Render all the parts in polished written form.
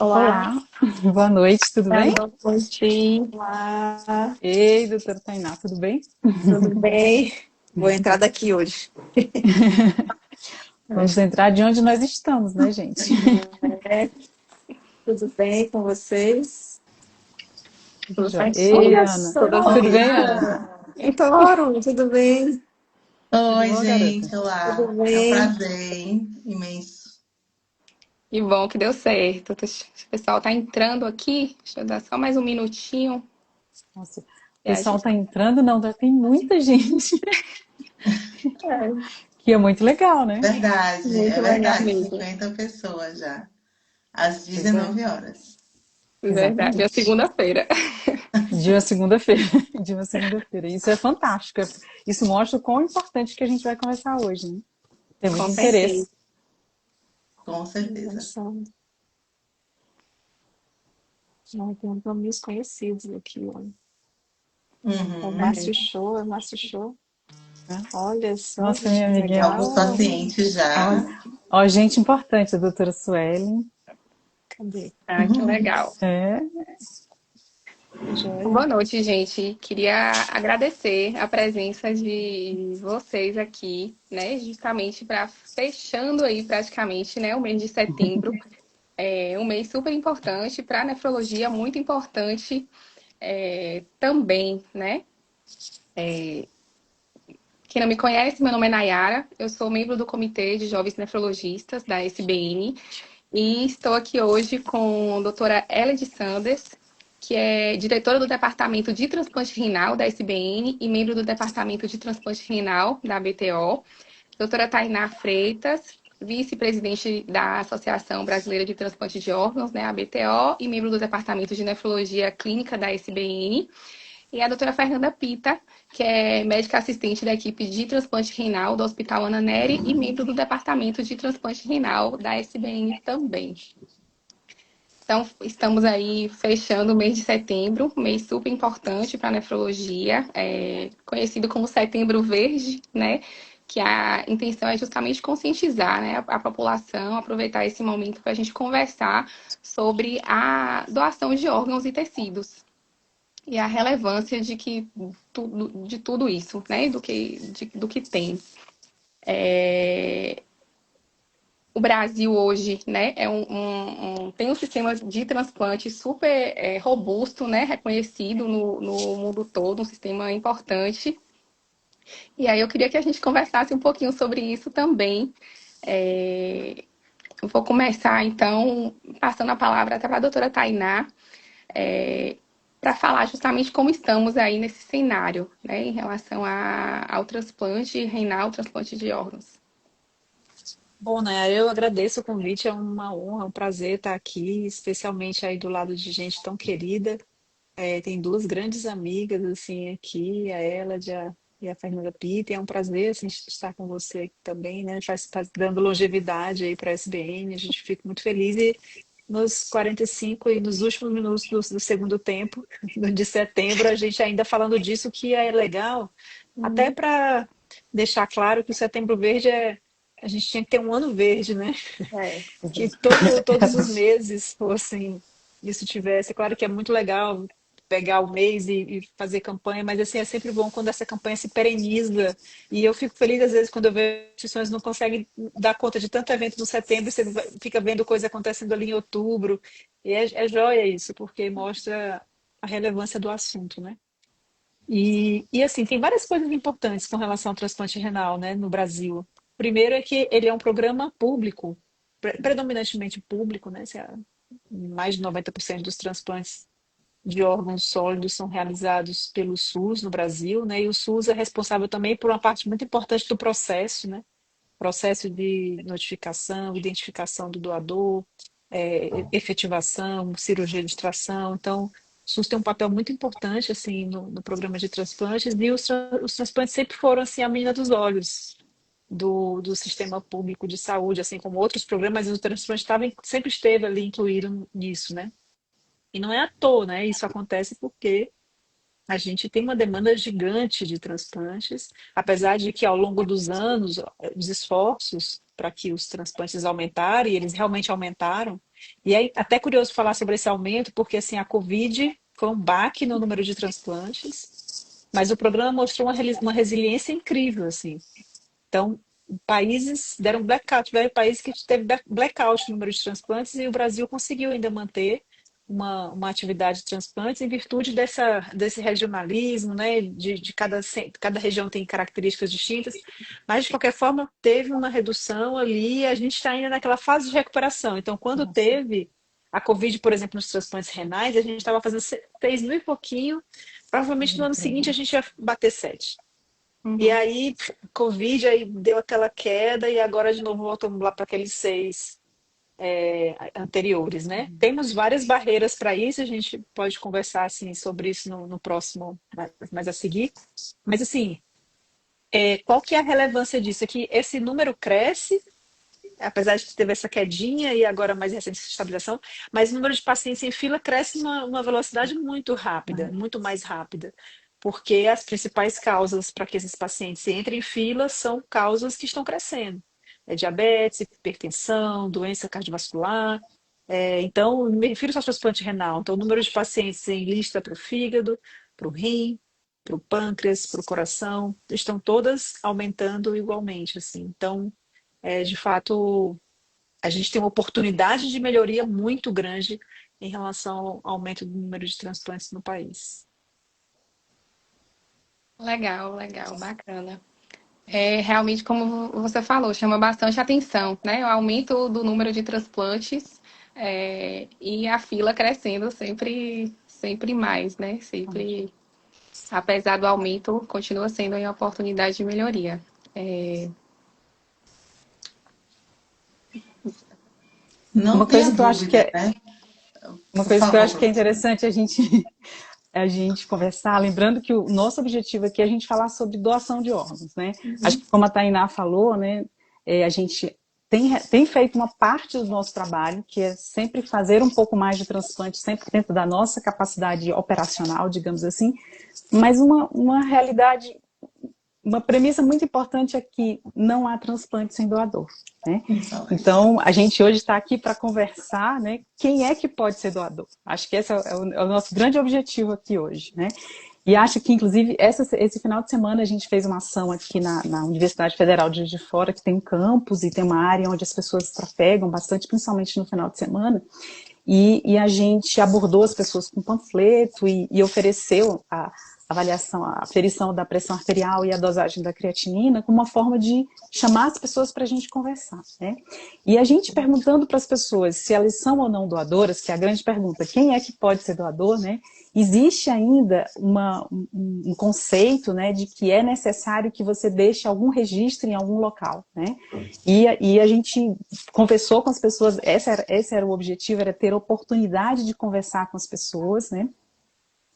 Olá, Olá, boa noite, tudo bem? boa noite. Olá, Ei, doutora Tainá, tudo bem? tudo bem? Vou entrar daqui hoje. Vamos entrar de onde nós estamos, né, gente? É, tudo bem com vocês? Tudo Tudo jóia. Ei, certinho? Ana, Tudo tudo bem? bem, Ana? Então, tudo bem? Tudo Oi, bom, garota? gente, Tudo olá. É um bem? prazer imenso. Que bom que deu certo. O pessoal tá entrando aqui. Deixa eu dar só mais um minutinho. Nossa, o E a pessoal gente... tá entrando, não, tem muita gente, É, que é muito legal, né? muito É legal verdade, mesmo. 50 pessoas já, às Pois é, 19 horas. Verdade. É exatamente. segunda-feira. De uma segunda-feira, de uma segunda-feira. Isso é fantástico. Isso mostra o quão importante que a gente vai conversar hoje, né? Tem muito Com interesse. certeza. Com certeza. Já tem nomes conhecidos aqui, ó. O Uhum. Márcio É. Show, é Márcio Show. Né? Olha só, Nossa, minha que amiguinha. Alguns legal. pacientes Ó, já. ó, gente importante, a doutora Suelen. Cadê? Ah, que legal. É, Joia. Boa noite, gente. Queria agradecer a presença de vocês aqui, né? Justamente para fechando aí praticamente, né, o mês de setembro. É um mês super importante para a nefrologia, muito importante também, né? Quem não me conhece, meu nome é Nayara, eu sou membro do Comitê de Jovens Nefrologistas da SBN e estou aqui hoje com a doutora Eled Sanders, que é diretora do Departamento de Transplante Renal da SBN e membro do Departamento de Transplante Renal da BTO, doutora Tainá Freitas, vice-presidente da Associação Brasileira de Transplante de Órgãos, né, a BTO, e membro do Departamento de Nefrologia Clínica da SBN, e a doutora Fernanda Pita, que é médica assistente da equipe de transplante renal do Hospital Ana Nery e membro do Departamento de Transplante Renal da SBN também. Então, estamos aí fechando o mês de setembro, um mês super importante para a nefrologia, conhecido como Setembro Verde, né? Que a intenção é justamente conscientizar, né, a população, aproveitar esse momento para a gente conversar sobre a doação de órgãos e tecidos e a relevância de tudo isso, né? Do que tem. O Brasil hoje, né, tem um sistema de transplante super robusto, né, reconhecido no mundo todo, um sistema importante. E aí eu queria que a gente conversasse um pouquinho sobre isso também. É, eu vou começar, então, passando a palavra até para a doutora Tainá, para falar justamente como estamos aí nesse cenário, né, em relação ao transplante renal, transplante de órgãos. Bom, né? Eu agradeço o convite, é uma honra, um prazer estar aqui, especialmente aí do lado de gente tão querida. Tem duas grandes amigas assim aqui, a Ela e a Fernanda Pita. É um prazer assim, estar com você aqui também, né? Faz dando longevidade aí para a SBN. A gente fica muito feliz e nos 45 e nos últimos minutos do segundo tempo, de setembro, a gente ainda falando disso que é legal, até para deixar claro que o Setembro Verde a gente tinha que ter um ano verde, né? É, Que todos os meses fossem isso tivesse. É claro que é muito legal pegar o mês e fazer campanha, mas assim é sempre bom quando essa campanha se pereniza. E eu fico feliz às vezes quando eu vejo instituições não conseguem dar conta de tanto evento no setembro, e você fica vendo coisa acontecendo ali em outubro. E é joia isso, porque mostra a relevância do assunto, né? E assim, tem várias coisas importantes com relação ao transplante renal, né, no Brasil. Primeiro é que ele é um programa público, predominantemente público, né? Mais de 90% dos transplantes de órgãos sólidos são realizados pelo SUS no Brasil, né? E o SUS é responsável também por uma parte muito importante do processo, né? Processo de notificação, identificação do doador, efetivação, cirurgia de extração. Então, o SUS tem um papel muito importante assim no programa de transplantes e os transplantes sempre foram assim a menina dos olhos do sistema público de saúde, assim como outros programas, mas o transplante sempre esteve ali incluído nisso, né? E não é à toa, né? Isso acontece porque a gente tem uma demanda gigante de transplantes, apesar de que ao longo dos anos os esforços para que os transplantes aumentarem, e eles realmente aumentaram, E aí, até curioso falar sobre esse aumento, porque assim, a Covid foi um baque no número de transplantes, mas o programa mostrou uma resiliência incrível, assim. Então, países deram blackout, tiveram países que teve blackout no número de transplantes e o Brasil conseguiu ainda manter uma atividade de transplantes em virtude desse regionalismo, né? De cada região tem características distintas, mas de qualquer forma teve uma redução ali e a gente está ainda naquela fase de recuperação. Então, quando Nossa. teve a Covid, por exemplo, nos transplantes renais, a gente estava fazendo 3 mil e pouquinho, provavelmente no ano seguinte a Incrível. gente ia bater 7. E Uhum. aí, Covid, aí deu aquela queda e agora de novo voltamos lá para aqueles 6 anteriores, né? Temos várias barreiras para isso, a gente pode conversar assim sobre isso no próximo, mais a seguir. Mas assim, qual que é a relevância disso? É que esse número cresce, apesar de ter essa quedinha e agora mais recente essa estabilização, mas o número de pacientes em fila cresce uma velocidade muito rápida, muito mais rápida, porque as principais causas para que esses pacientes entrem em fila são causas que estão crescendo. É diabetes, hipertensão, doença cardiovascular. Então, me refiro só ao transplante renal. Então, o número de pacientes em lista para o fígado, para o rim, para o pâncreas, para o coração, estão todas aumentando igualmente, assim. Então, de fato, a gente tem uma oportunidade de melhoria muito grande em relação ao aumento do número de transplantes no país. Legal, legal, bacana. É realmente, como você falou, chama bastante atenção, né? O aumento do número de transplantes e a fila crescendo sempre, sempre mais, né? Sempre, apesar do aumento, continua sendo uma oportunidade de melhoria. É, Não Uma tenha coisa que eu acho que dúvida, é, né? uma Por coisa que eu favor, acho que é professor. interessante a gente conversar, lembrando que o nosso objetivo aqui é a gente falar sobre doação de órgãos, né? Acho que como a Tainá falou, né, a gente tem feito uma parte do nosso trabalho, que é sempre fazer um pouco mais de transplante, sempre dentro da nossa capacidade operacional, digamos assim, mas uma realidade, uma premissa muito importante é que não há transplante sem doador, né? Excelente. Então, a gente hoje está aqui para conversar, né? Quem é que pode ser doador? Acho que esse é o nosso grande objetivo aqui hoje, né? E acho que, inclusive, esse final de semana a gente fez uma ação aqui na Universidade Federal de Juiz de Fora, que tem um campus e tem uma área onde as pessoas trafegam bastante, principalmente no final de semana, e a gente abordou as pessoas com panfleto e ofereceu a avaliação, a aferição da pressão arterial e a dosagem da creatinina como uma forma de chamar as pessoas para a gente conversar, né? E a gente perguntando para as pessoas se elas são ou não doadoras, que é a grande pergunta, quem é que pode ser doador, né? Existe ainda um conceito, né, de que é necessário que você deixe algum registro em algum local, né? E a gente conversou com as pessoas, esse era o objetivo, era ter a oportunidade de conversar com as pessoas, né?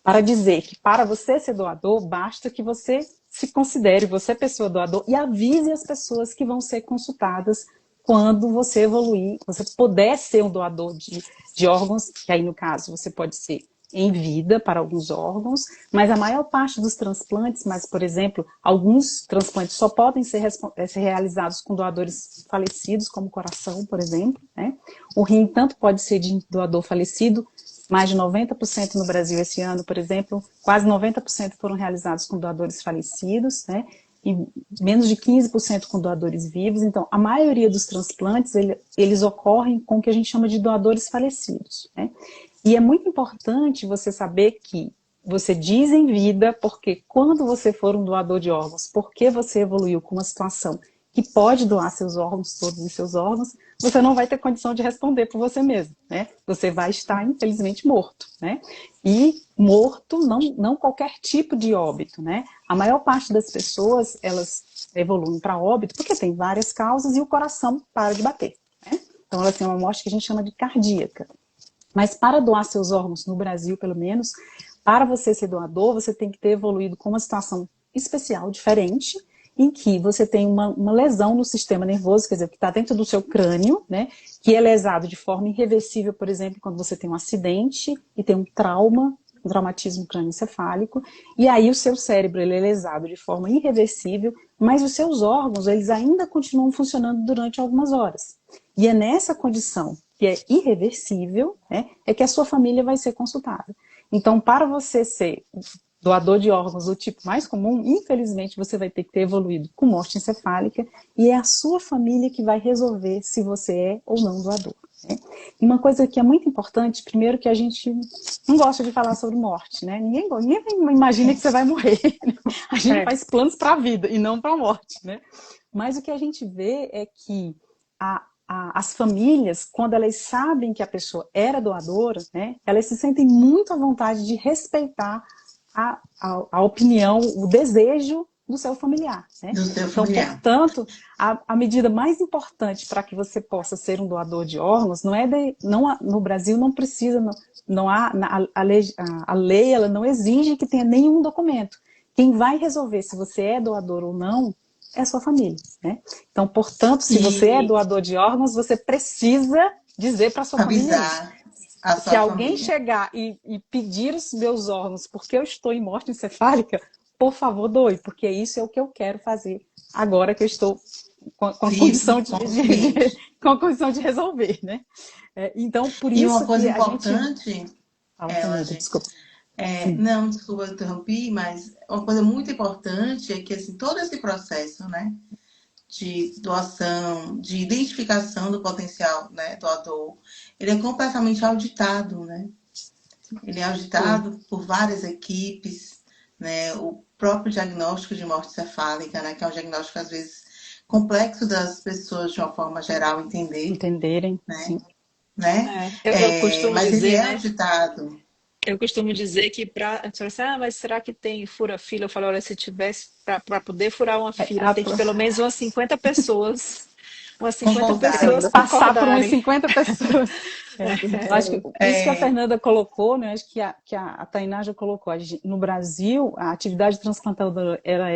Para dizer que para você ser doador, basta que você se considere, você pessoa doador, e avise as pessoas que vão ser consultadas quando você evoluir, você puder ser um doador de órgãos, que aí no caso você pode ser em vida para alguns órgãos, mas a maior parte dos transplantes, mas por exemplo, alguns transplantes só podem ser realizados com doadores falecidos, como o coração, por exemplo, né? O rim tanto pode ser de doador falecido, mais de 90% no Brasil esse ano, por exemplo, quase 90% foram realizados com doadores falecidos, né? E menos de 15% com doadores vivos. Então, a maioria dos transplantes, eles ocorrem com o que a gente chama de doadores falecidos, né? E é muito importante você saber que você diz em vida, porque quando você for um doador de órgãos, porque você evoluiu com uma situação que pode doar seus órgãos, todos os seus órgãos, você não vai ter condição de responder por você mesmo, né? Você vai estar, infelizmente, morto, né? E morto, não qualquer tipo de óbito, né? A maior parte das pessoas, elas evoluem para óbito porque tem várias causas e o coração para de bater, né? Então, ela tem uma morte que a gente chama de cardíaca. Mas para doar seus órgãos, no Brasil pelo menos, para você ser doador, você tem que ter evoluído com uma situação especial, diferente, em que você tem uma lesão no sistema nervoso, quer dizer, que está dentro do seu crânio, né, que é lesado de forma irreversível, por exemplo, quando você tem um acidente e tem um trauma, um traumatismo crânioencefálico, e aí o seu cérebro ele é lesado de forma irreversível, mas os seus órgãos eles ainda continuam funcionando durante algumas horas. E é nessa condição que é irreversível, né, é que a sua família vai ser consultada. Então, para você ser doador de órgãos do tipo mais comum, infelizmente você vai ter que ter evoluído com morte encefálica e é a sua família que vai resolver se você é ou não doador. Né? E uma coisa que é muito importante, primeiro que a gente não gosta de falar sobre morte, né? Ninguém imagina que você vai morrer. A gente faz planos para a vida e não para a morte, né? Mas o que a gente vê é que as famílias, quando elas sabem que a pessoa era doadora, né, elas se sentem muito à vontade de respeitar a opinião, o desejo do seu familiar. Né? Do seu Então, familiar. portanto, a medida mais importante para que você possa ser um doador de órgãos no Brasil não precisa, não há a lei ela não exige que tenha nenhum documento. Quem vai resolver se você é doador ou não é a sua família. Né? Então, portanto, se você é doador de órgãos, você precisa dizer para a sua família isso. Avisar a Se sua alguém família. chegar e pedir os meus órgãos porque eu estou em morte encefálica, por favor, doe, porque isso é o que eu quero fazer agora que eu estou com a condição com a condição de resolver, né? Então, por E isso uma coisa que a importante, gente... Fala, ela, Fernanda, gente, desculpa. não, desculpa, eu interrompi, mas uma coisa muito importante é que assim, todo esse processo, né, de doação, de identificação do potencial, né, doador, ele é completamente auditado, né? Ele é auditado por várias equipes, né? O próprio diagnóstico de morte cefálica, né, que é um diagnóstico às vezes complexo das pessoas de uma forma geral entenderem, né? sim. Eu costumo Mas ele dizer, é né? auditado. Eu costumo dizer que mas será que tem fura-fila? Eu falo, olha, se tivesse para poder furar uma fila, tem que pelo menos umas 50 pessoas. Umas 50 Concordarem. pessoas Passar por umas concordarem. 50 pessoas. Eu acho que isso que a Fernanda colocou, né? Acho que a Tainá já colocou. No Brasil, a atividade transplantadora, ela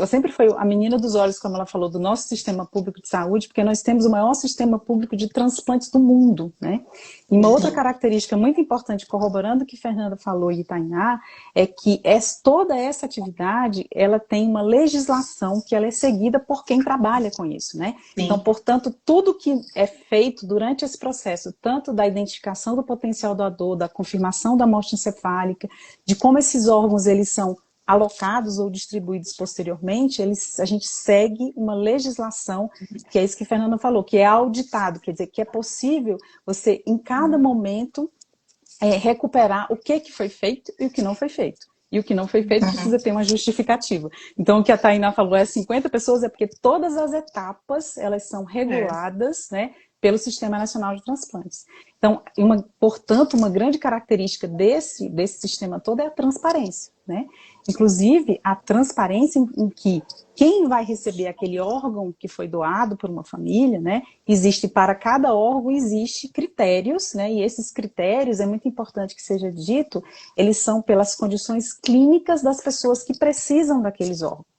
sempre foi a menina dos olhos, como ela falou, do nosso sistema público de saúde, porque nós temos o maior sistema público de transplantes do mundo, né? E uma outra característica muito importante, corroborando o que a Fernanda falou e Tainá, é que toda essa atividade, ela tem uma legislação que ela é seguida por quem trabalha com isso, né? Sim. Então, portanto, tudo que é feito durante esse processo, tanto da identificação do potencial doador, da confirmação da morte encefálica, de como esses órgãos eles são alocados ou distribuídos posteriormente, a gente segue uma legislação, que é isso que a Fernanda falou, que é auditado, quer dizer, que é possível você, em cada momento, recuperar o que foi feito e o que não foi feito. E o que não foi feito precisa ter uma justificativa. Então, o que a Tainá falou 50 pessoas, é porque todas as etapas, elas são reguladas, né, pelo Sistema Nacional de Transplantes. Então, portanto, uma grande característica desse sistema todo é a transparência, né? Inclusive, a transparência em que quem vai receber aquele órgão que foi doado por uma família, né? Existe para cada órgão, existe critérios, né? E esses critérios, é muito importante que seja dito, eles são pelas condições clínicas das pessoas que precisam daqueles órgãos.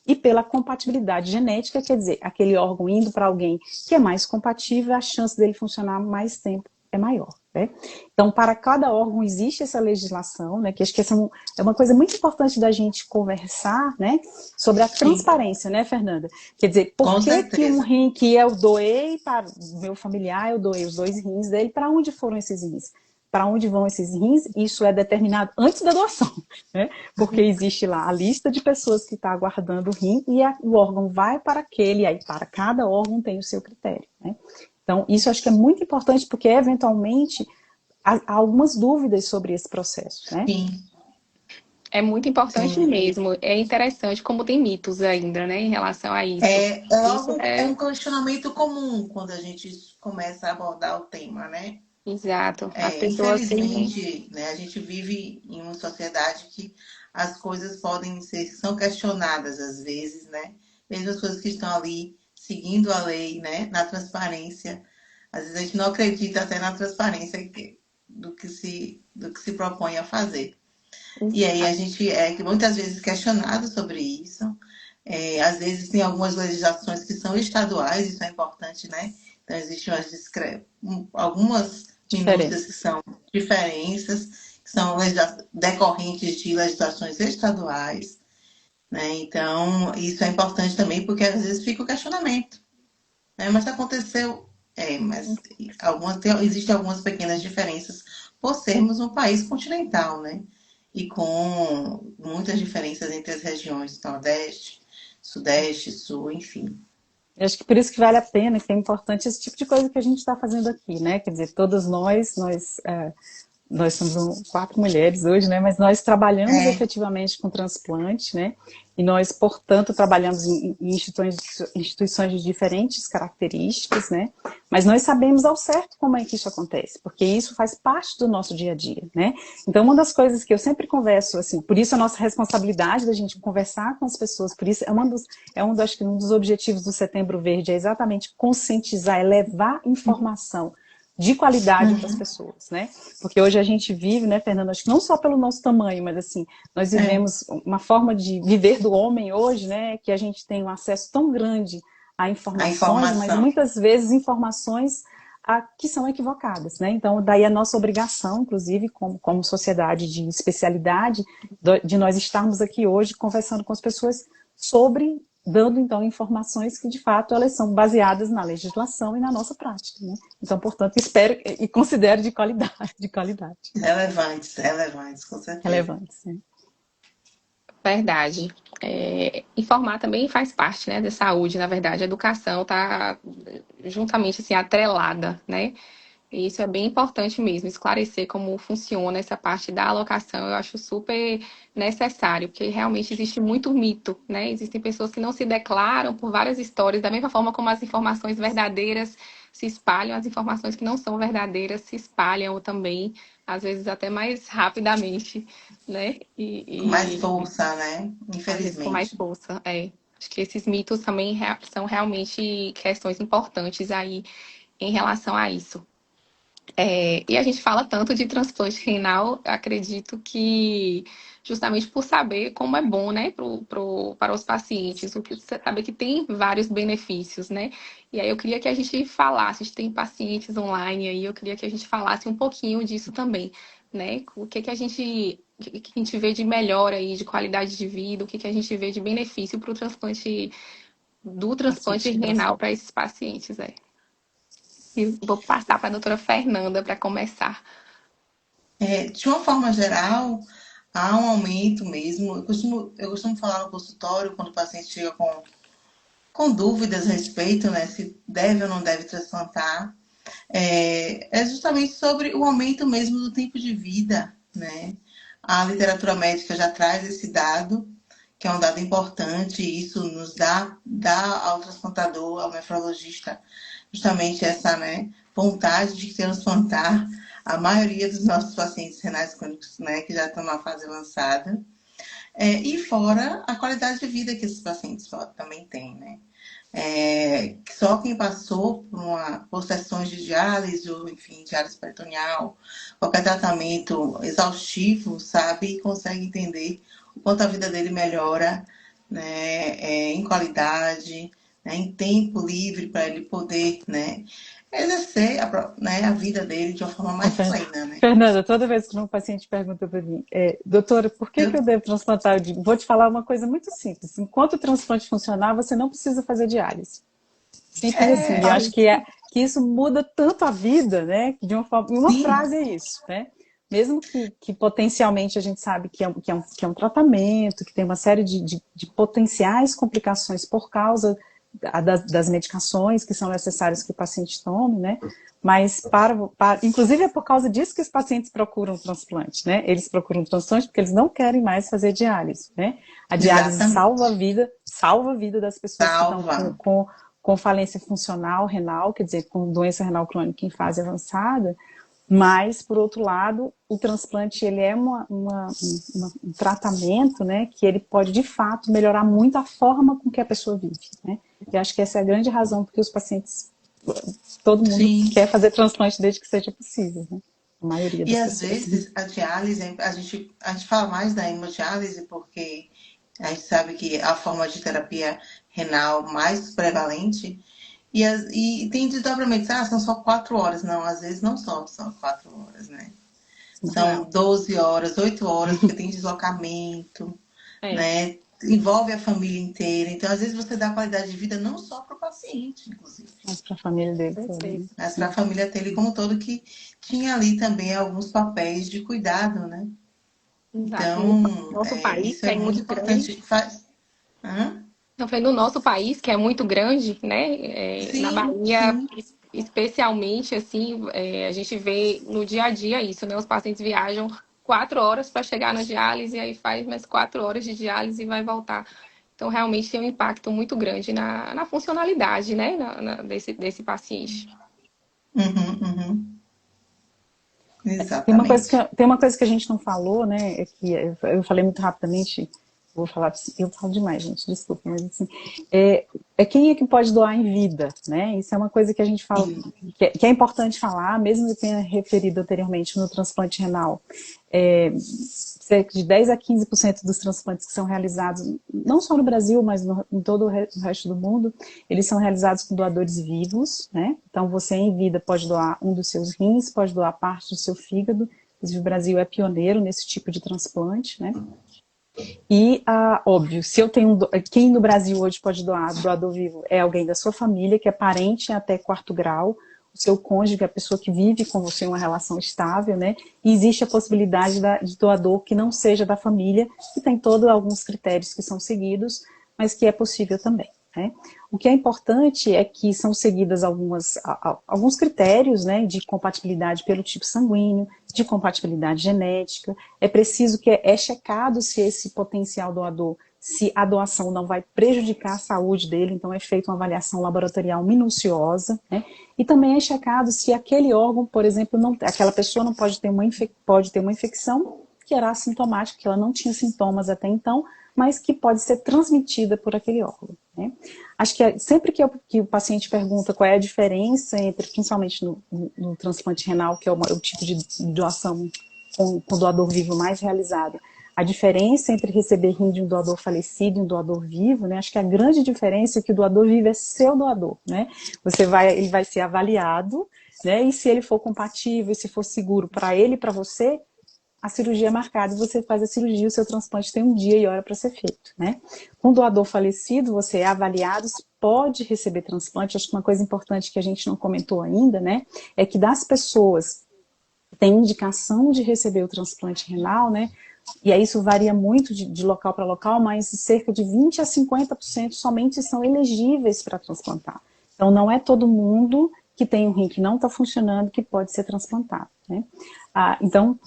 E pela compatibilidade genética, quer dizer, aquele órgão indo para alguém que é mais compatível, a chance dele funcionar mais tempo é maior. Né? Então, para cada órgão existe essa legislação, né, que acho que essa é uma coisa muito importante da gente conversar, né, sobre a transparência, né, Fernanda? Quer dizer, por que um rim que eu doei para o meu familiar, eu doei os 2 rins dele, para onde foram esses rins? Para onde vão esses rins? Isso é determinado antes da doação, né? Porque existe lá a lista de pessoas que está aguardando o rim e o órgão vai para aquele, e aí para cada órgão tem o seu critério, né? Então, isso eu acho que é muito importante, porque, eventualmente, há algumas dúvidas sobre esse processo, né? Sim. É muito importante mesmo. É interessante como tem mitos ainda, né, em relação a isso. É um questionamento comum quando a gente começa a abordar o tema, né? Exato. As pessoas infelizmente, né, a gente vive em uma sociedade que as coisas são questionadas às vezes, né? Mesmo as coisas que estão ali seguindo a lei, né, na transparência. Às vezes a gente não acredita até na transparência do que se propõe a fazer. E aí a gente é muitas vezes questionado sobre isso. Às vezes tem algumas legislações que são estaduais, isso é importante, né? Então existem algumas minúcias que são diferenças, que são decorrentes de legislações estaduais. Né? Então, isso é importante também, porque às vezes fica o questionamento. Né? Mas aconteceu mas existem algumas pequenas diferenças por sermos um país continental, né? E com muitas diferenças entre as regiões Nordeste, Sudeste, Sul, enfim. Eu acho que por isso que vale a pena, que é importante esse tipo de coisa que a gente está fazendo aqui, né? Quer dizer, todas nós somos 4 mulheres hoje, né? Mas nós trabalhamos É, efetivamente com transplante, né? E nós, portanto, trabalhamos em instituições de diferentes características, né? Mas nós sabemos ao certo como é que isso acontece, porque isso faz parte do nosso dia a dia, né? Então, uma das coisas que eu sempre converso, assim, por isso a nossa responsabilidade da gente conversar com as pessoas, por isso acho que um dos objetivos do Setembro Verde é exatamente conscientizar, é levar informação de qualidade para as uhum, pessoas, né? Porque hoje a gente vive, né, Fernanda, acho que não só pelo nosso tamanho, mas assim, nós é. vivemos uma forma de viver do homem hoje, né, que a gente tem um acesso tão grande a A informações, mas informação. muitas vezes informações que são equivocadas, né? Então, daí a nossa obrigação, inclusive, como sociedade de especialidade, de nós estarmos aqui hoje conversando com as pessoas sobre dando, então, informações que, de fato, elas são baseadas na legislação e na nossa prática, né? Então, portanto, espero e considero de qualidade, Relevantes, relevantes, com certeza. relevantes, né? Verdade. Informar também faz parte, né, da saúde, na verdade. A educação está juntamente assim, atrelada, né? E isso é bem importante mesmo, esclarecer como funciona essa parte da alocação, eu acho super necessário, porque realmente existe muito mito, né? Existem pessoas que não se declaram por várias histórias, da mesma forma como as informações verdadeiras se espalham, as informações que não são verdadeiras se espalham também, às vezes até mais rapidamente, né? Com mais E força, né? às vezes com mais Infelizmente. força, é. Acho que esses mitos também são realmente questões importantes aí em relação a isso. E a gente fala tanto de transplante renal, acredito que justamente por saber como é bom, né, para os pacientes, o que você sabe que tem vários benefícios, né? E aí eu queria que a gente falasse, a gente tem pacientes online aí, eu queria que a gente falasse um pouquinho disso também, né? O que a gente vê de melhor aí, de qualidade de vida, o que a gente vê de benefício para o transplante, do transplante Paciente de coração. renal para esses pacientes, é. E vou passar para a doutora Fernanda para começar. De uma forma geral, há um aumento mesmo. Eu costumo falar no consultório, quando o paciente chega com dúvidas a respeito, né, se deve ou não deve transplantar, é justamente sobre o aumento mesmo do tempo de vida, né? A literatura médica já traz esse dado, que é um dado importante, e isso nos dá ao transplantador, ao nefrologista, justamente essa, né, vontade de transplantar a maioria dos nossos pacientes renais crônicos, né, que já estão na fase avançada. E fora a qualidade de vida que esses pacientes também têm, né? Só quem passou por sessões de diálise, ou enfim, diálise peritoneal, qualquer tratamento exaustivo, sabe, e consegue entender o quanto a vida dele melhora, né, em qualidade, né, em tempo livre para ele poder, né, exercer a vida dele de uma forma mais plena, né? Fernanda, toda vez que um paciente pergunta para mim, doutora, por que eu devo transplantar? Eu digo, vou te falar uma coisa muito simples. Enquanto o transplante funcionar, você não precisa fazer diálise. Simples assim. Eu acho que isso muda tanto a vida, né? Que de uma forma, em uma Sim, frase é isso, né? Mesmo que potencialmente a gente sabe que é um tratamento, que tem uma série de potenciais complicações por causa das medicações que são necessárias que o paciente tome, né? Mas inclusive é por causa disso que os pacientes procuram transplante, né? Eles procuram transplante porque eles não querem mais fazer diálise, né? A diálise exatamente. salva a vida das pessoas que estão Salva. com falência funcional renal, quer dizer, com doença renal crônica em fase avançada, mas, por outro lado, o transplante ele é um tratamento, né, que ele pode, de fato, melhorar muito a forma com que a pessoa vive, né? Eu acho que essa é a grande razão porque os pacientes, todo mundo Sim. quer fazer transplante desde que seja possível, né? A maioria E das às pessoas. vezes a diálise, a gente fala mais da hemodiálise porque a gente sabe que é a forma de terapia renal mais prevalente e tem desdobramentos, são só 4 horas. Não, às vezes não são 4 horas, né? São Não. 12 horas, 8 horas, porque tem deslocamento, É. né? Envolve a família inteira. Então, às vezes, você dá qualidade de vida não só para o paciente, inclusive. Mas para a família dele toda, né? Perfeito. Mas para a família dele como um todo, que tinha ali também alguns papéis de cuidado, né? Exato. No Então, nosso país, isso que é é muito muito grande, importante. Hã? eu falei, no nosso país, que é muito grande, né? Na Sim, Bahia, sim. especialmente, assim, a gente vê no dia a dia isso, né? Os pacientes viajam 4 horas para chegar na diálise, aí faz mais 4 horas de diálise e vai voltar. Então, realmente tem um impacto muito grande na funcionalidade, né? Desse paciente. Uhum, uhum. Tem Exatamente. tem uma coisa que a gente não falou, né? É que eu falei muito rapidamente, vou falar, eu falo demais, gente, desculpa, mas assim, quem é que pode doar em vida, né? Isso é uma coisa que a gente fala, Sim. que é importante falar, mesmo eu tenha referido anteriormente no transplante renal. Cerca de 10 a 15% dos transplantes que são realizados, não só no Brasil, mas em todo o resto do mundo, eles são realizados com doadores vivos, né? Então, você em vida pode doar um dos seus rins, pode doar parte do seu fígado. Inclusive, o Brasil é pioneiro nesse tipo de transplante, né? E, óbvio, se eu tenho quem no Brasil hoje pode doar, doador vivo, é alguém da sua família, que é parente até quarto grau, o seu cônjuge, a pessoa que vive com você em uma relação estável, né? E existe a possibilidade de doador que não seja da família, que tem todos alguns critérios que são seguidos, mas que é possível também. Né? O que é importante é que são seguidas alguns critérios, né, de compatibilidade pelo tipo sanguíneo, de compatibilidade genética. É preciso que é checado se esse potencial doador, se a doação não vai prejudicar a saúde dele, então é feita uma avaliação laboratorial minuciosa, né? E também é checado se aquele órgão, por exemplo, aquela pessoa não pode ter pode ter uma infecção que era assintomática, que ela não tinha sintomas até então, mas que pode ser transmitida por aquele órgão. Né? Acho que sempre que o paciente pergunta qual é a diferença entre, principalmente no transplante renal, que é o tipo de doação com doador vivo mais realizado, a diferença entre receber rim de um doador falecido e um doador vivo, né? Acho que a grande diferença é que o doador vivo é seu doador, né? Ele vai ser avaliado, né? E se ele for compatível, se for seguro para ele e para você, a cirurgia é marcada, você faz a cirurgia, o seu transplante tem um dia e hora para ser feito, né? Com doador falecido, você é avaliado, pode receber transplante. Acho que uma coisa importante que a gente não comentou ainda, né, é que das pessoas que têm indicação de receber o transplante renal, né, e aí isso varia muito de local para local, mas cerca de 20 a 50% somente são elegíveis para transplantar. Então não é todo mundo que tem um rim que não está funcionando que pode ser transplantado, né? Então,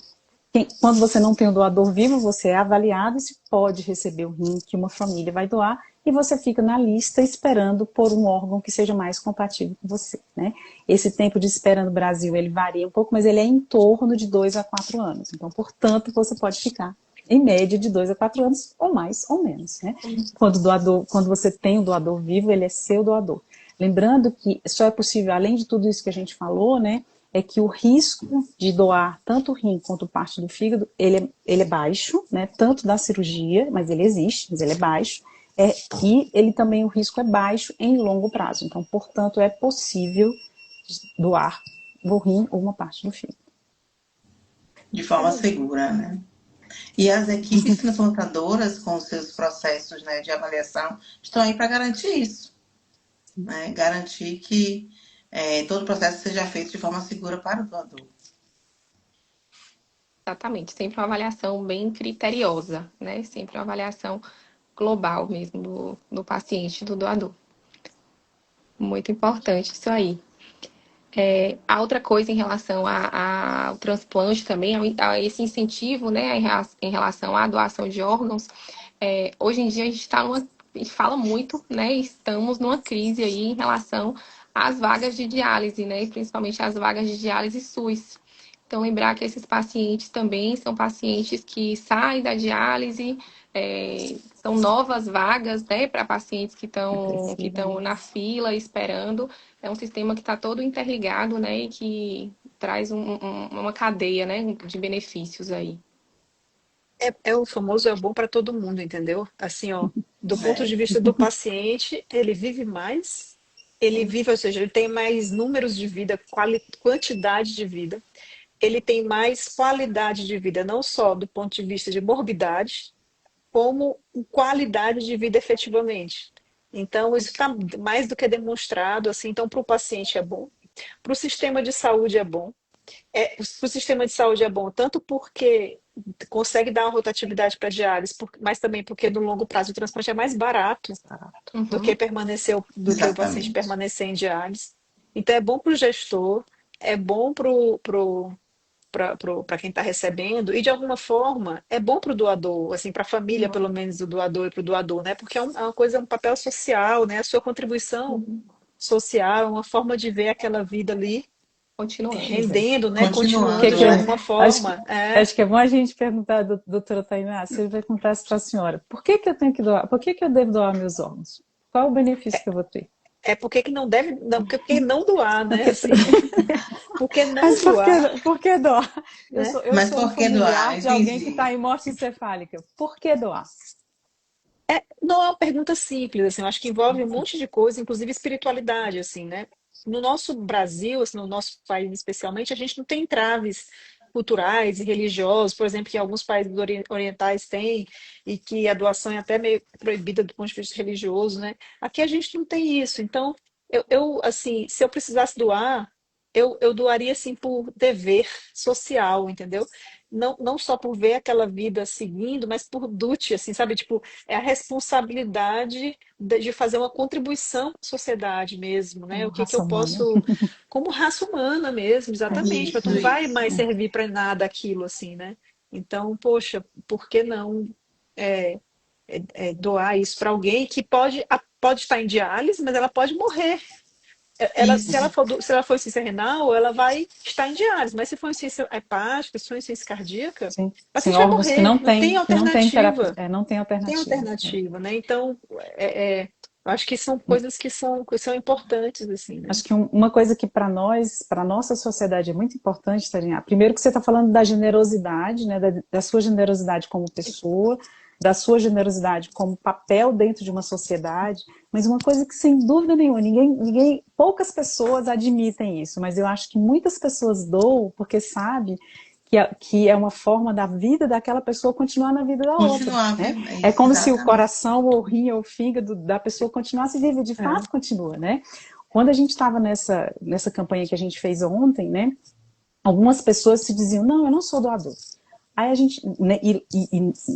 quando você não tem o doador vivo, você é avaliado se pode receber o rim que uma família vai doar e você fica na lista esperando por um órgão que seja mais compatível com você. Né? Esse tempo de espera no Brasil, ele varia um pouco, mas ele é em torno de 2 a 4 anos. Então, portanto, você pode ficar em média de 2 a 4 anos, ou mais ou menos. Né? Quando você tem o doador vivo, ele é seu doador. Lembrando que só é possível, além de tudo isso que a gente falou, né, é que o risco de doar tanto o rim quanto parte do fígado, ele é baixo, né, tanto da cirurgia, mas ele existe, mas ele é baixo, e ele também, o risco é baixo em longo prazo. Então, portanto, é possível doar o rim ou uma parte do fígado. De forma segura, né? E as equipes transplantadoras, com os seus processos, né, de avaliação, estão aí para garantir isso. Né? Garantir que todo o processo seja feito de forma segura para o doador. Exatamente, sempre uma avaliação bem criteriosa, né? Sempre uma avaliação global mesmo do paciente, do doador. Muito importante isso aí. A outra coisa em relação ao transplante também, a esse incentivo, né, em relação à doação de órgãos, hoje em dia a gente fala muito, né, estamos numa crise aí em relação às vagas de diálise, né, principalmente as vagas de diálise SUS. Então, lembrar que esses pacientes também são pacientes que saem da diálise, são novas vagas, né, para pacientes que estão na fila esperando. É um sistema que está todo interligado, né, e que traz uma cadeia, né, de benefícios aí. É o famoso é bom para todo mundo, entendeu? Assim, ó, do ponto Né? de vista do paciente, ele vive mais, ele vive, ou seja, ele tem mais números de vida, quantidade de vida, ele tem mais qualidade de vida, não só do ponto de vista de morbidade, como qualidade de vida efetivamente. Então, isso está mais do que demonstrado, assim, então para o paciente é bom, para o sistema de saúde é bom. Para o sistema de saúde é bom, tanto porque consegue dar uma rotatividade para diálise, mas também porque no longo prazo o transplante é mais barato Uhum. do que o paciente Exatamente. permanecer em diálise. Então é bom para o gestor, é bom para quem está recebendo, e de alguma forma é bom para o doador, assim, para a família, pelo menos, do doador e para o doador, né? Porque é uma coisa, um papel social, né? A sua contribuição social, é uma forma de ver aquela vida ali Continuando. rendendo, né? Que Continuando Continuando, que de eu, alguma né? forma. acho que é bom a gente perguntar, doutora Tainá, se ele vai contar isso para a senhora. Por que que eu tenho que doar? Por que que eu devo doar meus órgãos? Qual o benefício que eu vou ter? É porque que não deve, não, porque não doar, né? Porque, Assim, porque não mas doar, por que doar? né? Eu Mas sou um por que doar? familiar de alguém que está Entendi. em morte encefálica. Por que doar? Não é uma pergunta simples, assim, eu acho que envolve um monte de coisa, inclusive espiritualidade, assim, né? No nosso Brasil, assim, no nosso país especialmente, a gente não tem entraves culturais e religiosos, por exemplo, que alguns países orientais têm, e que a doação é até meio proibida do ponto de vista religioso, né? Aqui a gente não tem isso, então, assim, se eu precisasse doar, eu doaria, assim, por dever social, entendeu? Não só por ver aquela vida seguindo, mas por duty, assim, sabe? Tipo, é a responsabilidade de fazer uma contribuição à sociedade mesmo, né? Como O que que eu raça humana. posso, como raça humana mesmo, exatamente, porque Isso, não vai isso. mais servir para nada aquilo, assim, né? Então, poxa, por que não é, doar isso para alguém que pode estar em diálise, mas ela pode morrer. Isso. Se ela for insuficiência renal, ela vai estar em diálise, mas se for insuficiência hepática, se for insuficiência cardíaca, Sim, o sim, paciente vai órgãos morrer, não tem que não tem terapia, alternativa. não tem Tem alternativa. alternativa, né? Então, eu acho que são coisas que são importantes, assim, né? Acho que uma coisa que para nós, para a nossa sociedade é muito importante, Tânia, primeiro que você está falando da generosidade, né, da sua generosidade como pessoa, da sua generosidade como papel dentro de uma sociedade, mas uma coisa que sem dúvida nenhuma, poucas pessoas admitem isso, mas eu acho que muitas pessoas doam porque sabe que é uma forma da vida daquela pessoa continuar na vida da outra, Continuar né? É vivendo, como se o exatamente. coração, ou o rim, ou o fígado da pessoa continuasse viva, de É. fato continua, né? Quando a gente estava nessa campanha que a gente fez ontem, né? Algumas pessoas se diziam, não, eu não sou doador. Aí a gente, né,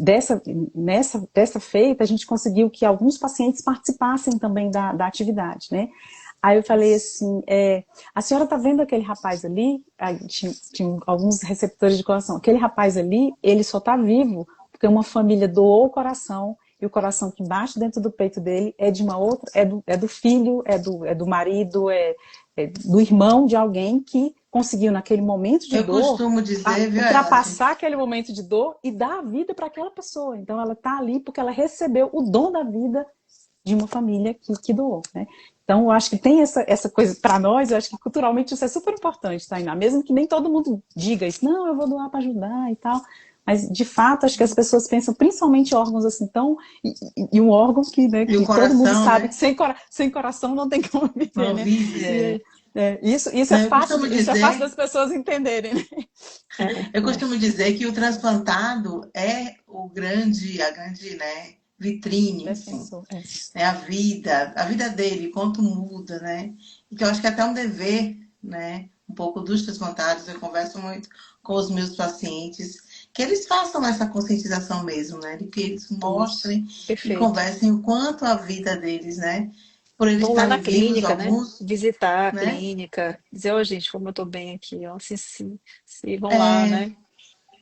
dessa feita, a gente conseguiu que alguns pacientes participassem também da atividade, né? Aí eu falei assim, a senhora tá vendo aquele rapaz ali? Aí tinha alguns receptores de coração. Aquele rapaz ali, ele só tá vivo porque uma família doou o coração, e o coração que bate dentro do peito dele é de uma outra, é do filho, é do marido, é do irmão de alguém que conseguiu naquele momento de Eu dor costumo dizer, viu, Ellen? ultrapassar aquele momento de dor e dar a vida para aquela pessoa. Então ela está ali porque ela recebeu o dom da vida de uma família que doou, né? Então eu acho que tem essa coisa para nós, eu acho que culturalmente isso é super importante, Tainá, mesmo que nem todo mundo diga isso, não, eu vou doar para ajudar e tal. Mas, de fato, acho que as pessoas pensam, principalmente órgãos assim, tão. E um órgão que, né, E o que todo mundo coração, sabe né? que sem coração não tem como viver, Não né? vive. E, Não, eu costumo isso é fácil dizer, das pessoas entenderem, né? eu costumo dizer que o transplantado é a grande, né, vitrine, assim, Defensor. né, a vida dele, quanto muda, né? E que eu acho que é até um dever, né, um pouco dos transplantados, eu converso muito com os meus pacientes, que eles façam essa conscientização mesmo, né? De que eles Isso. mostrem e Perfeito. conversem o quanto a vida deles, né? Por eles Vão lá na estarem vivos, clínica, né? alguns, Visitar a né? clínica, dizer, ô gente, como eu tô bem aqui, ó. Se vão lá, né?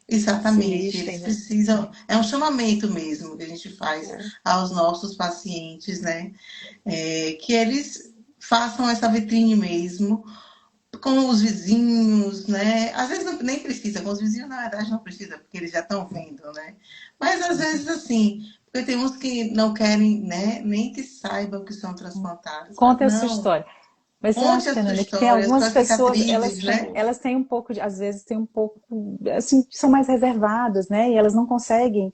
Se Exatamente, listem, eles né? precisam, é um chamamento mesmo que a gente faz É. aos nossos pacientes, né? Que eles façam essa vitrine mesmo, com os vizinhos, né? Às vezes nem precisa, com os vizinhos na verdade não precisa, porque eles já estão vendo, né? Mas às vezes assim, porque tem uns que não querem, né, nem que saibam que são transplantados, mas Conta a sua não, história. Mas você conte acha, a sua Fernanda, que tem história, as algumas suas pessoas, cicatrizes, né? elas têm um pouco, às vezes têm um pouco, assim, são mais reservadas, né? E elas não conseguem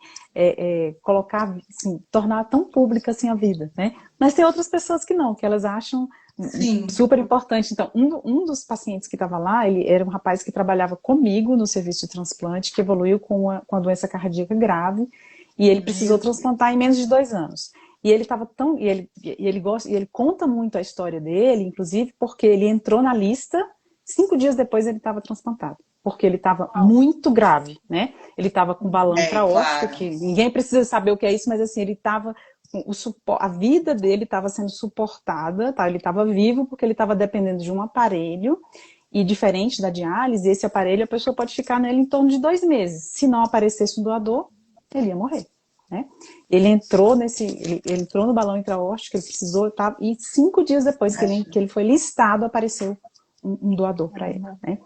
colocar, assim, tornar tão pública assim a vida, né? Mas tem outras pessoas que não, que elas acham Sim, super importante. Então, um dos pacientes que estava lá, ele era um rapaz que trabalhava comigo no serviço de transplante, que evoluiu com a doença cardíaca grave, e ele precisou meu Deus. transplantar em menos de 2 anos. E ele estava tão. Ele gosta, e ele conta muito a história dele, inclusive, porque ele entrou na lista, 5 dias depois ele estava transplantado. Porque ele estava muito grave, né? Ele estava com balão intraórtico, Claro. que ninguém precisa saber o que é isso, mas assim, ele estava. A vida dele estava sendo suportada, tá? Ele estava vivo porque ele estava dependendo de um aparelho. E diferente da diálise, esse aparelho a pessoa pode ficar nele em torno de 2 meses. Se não aparecesse um doador, ele ia morrer. Né? Ele entrou ele entrou no balão intraórtico, ele precisou, tá? E 5 dias depois que ele foi listado, apareceu um doador para ele. Né?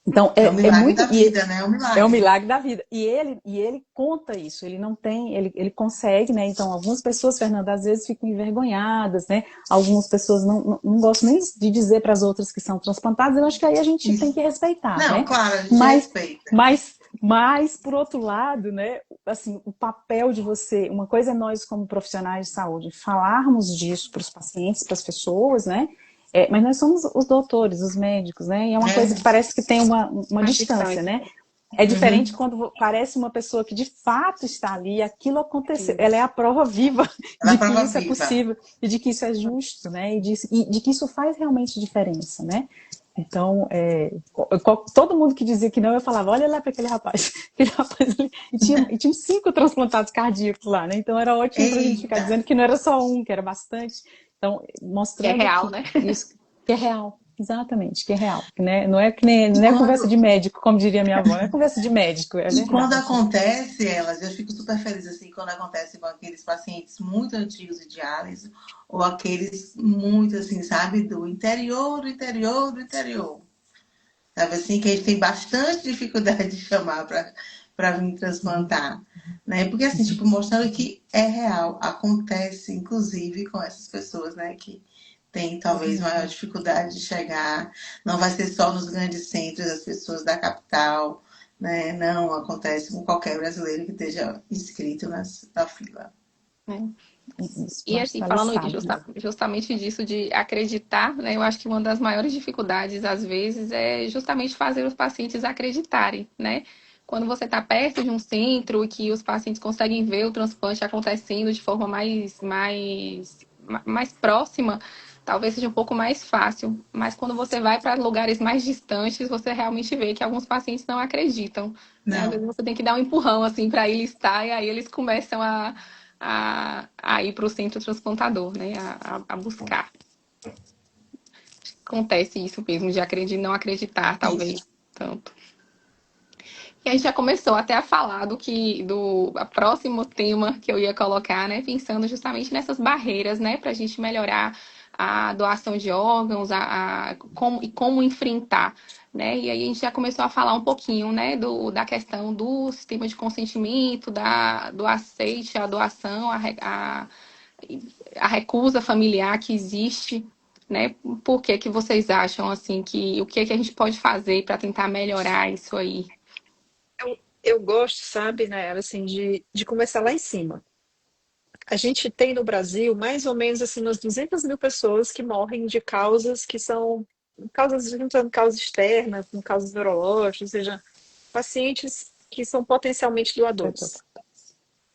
Então É o milagre muito da vida, né? É um milagre. É o milagre da vida. E ele conta isso. Ele não tem, ele consegue, né? Então algumas pessoas, Fernanda, às vezes ficam envergonhadas, né? Algumas pessoas não gostam nem de dizer para as outras que são transplantadas. Eu acho que aí a gente tem que respeitar, não, né? claro, a gente respeita. Mas, por outro lado, né, assim, o papel de você, uma coisa é nós como profissionais de saúde falarmos disso para os pacientes, para as pessoas, né? Mas nós somos os doutores, os médicos, né? E é uma coisa que parece que tem uma distância, né? É diferente quando parece uma pessoa que de fato está ali, aquilo aconteceu. Ela é a prova viva de que isso é possível e de que isso é justo, né? E de que isso faz realmente diferença, né? Então, todo mundo que dizia que não, eu falava, olha lá para aquele rapaz. Aquele rapaz ali, e tinha 5 transplantados cardíacos lá, né? Então era ótimo para a gente ficar dizendo que não era só um, que era bastante. Então, mostrando que é real, né? Isso, que é real. Exatamente, que é real. Né? Não é que nem, não é conversa de médico, como diria minha avó, não é conversa de médico, é verdade. E quando acontece, eu fico super feliz assim, quando acontece com aqueles pacientes muito antigos de diálise, ou aqueles muito assim, sabe, do interior, do interior, do interior. Sabe assim, que a gente tem bastante dificuldade de chamar para vir transplantar. Né? Porque assim, tipo, mostrando que é real, acontece, inclusive, com essas pessoas, né, que tem talvez maior dificuldade de chegar. Não vai ser só nos grandes centros, as pessoas da capital, né? Não, acontece com qualquer brasileiro que esteja inscrito na fila. E assim, falando justamente disso, de acreditar, né? Eu acho que uma das maiores dificuldades, às vezes, é justamente fazer os pacientes acreditarem, né? Quando você está perto de um centro e que os pacientes conseguem ver o transplante acontecendo de forma mais próxima, talvez seja um pouco mais fácil. Mas quando você vai para lugares mais distantes, você realmente vê que alguns pacientes não acreditam. Né? Às vezes você tem que dar um empurrão assim para eles estar, e aí eles começam a ir para o centro transplantador, né? A buscar. Acontece isso mesmo, de não acreditar, talvez, tanto. E a gente já começou até a falar do próximo tema que eu ia colocar, né? Pensando justamente nessas barreiras, né? Para a gente melhorar a doação de órgãos, como enfrentar, né? E aí a gente já começou a falar um pouquinho, né? Da questão do sistema de consentimento, do aceite à doação, a recusa familiar que existe, né? Por que vocês acham, assim, o que a gente pode fazer para tentar melhorar isso aí? Eu gosto, sabe, né, assim, de começar lá em cima. A gente tem no Brasil mais ou menos assim umas 200 mil pessoas que morrem de causas que são juntando causas externas, com causas neurológicas, ou seja, pacientes que são potencialmente doadores.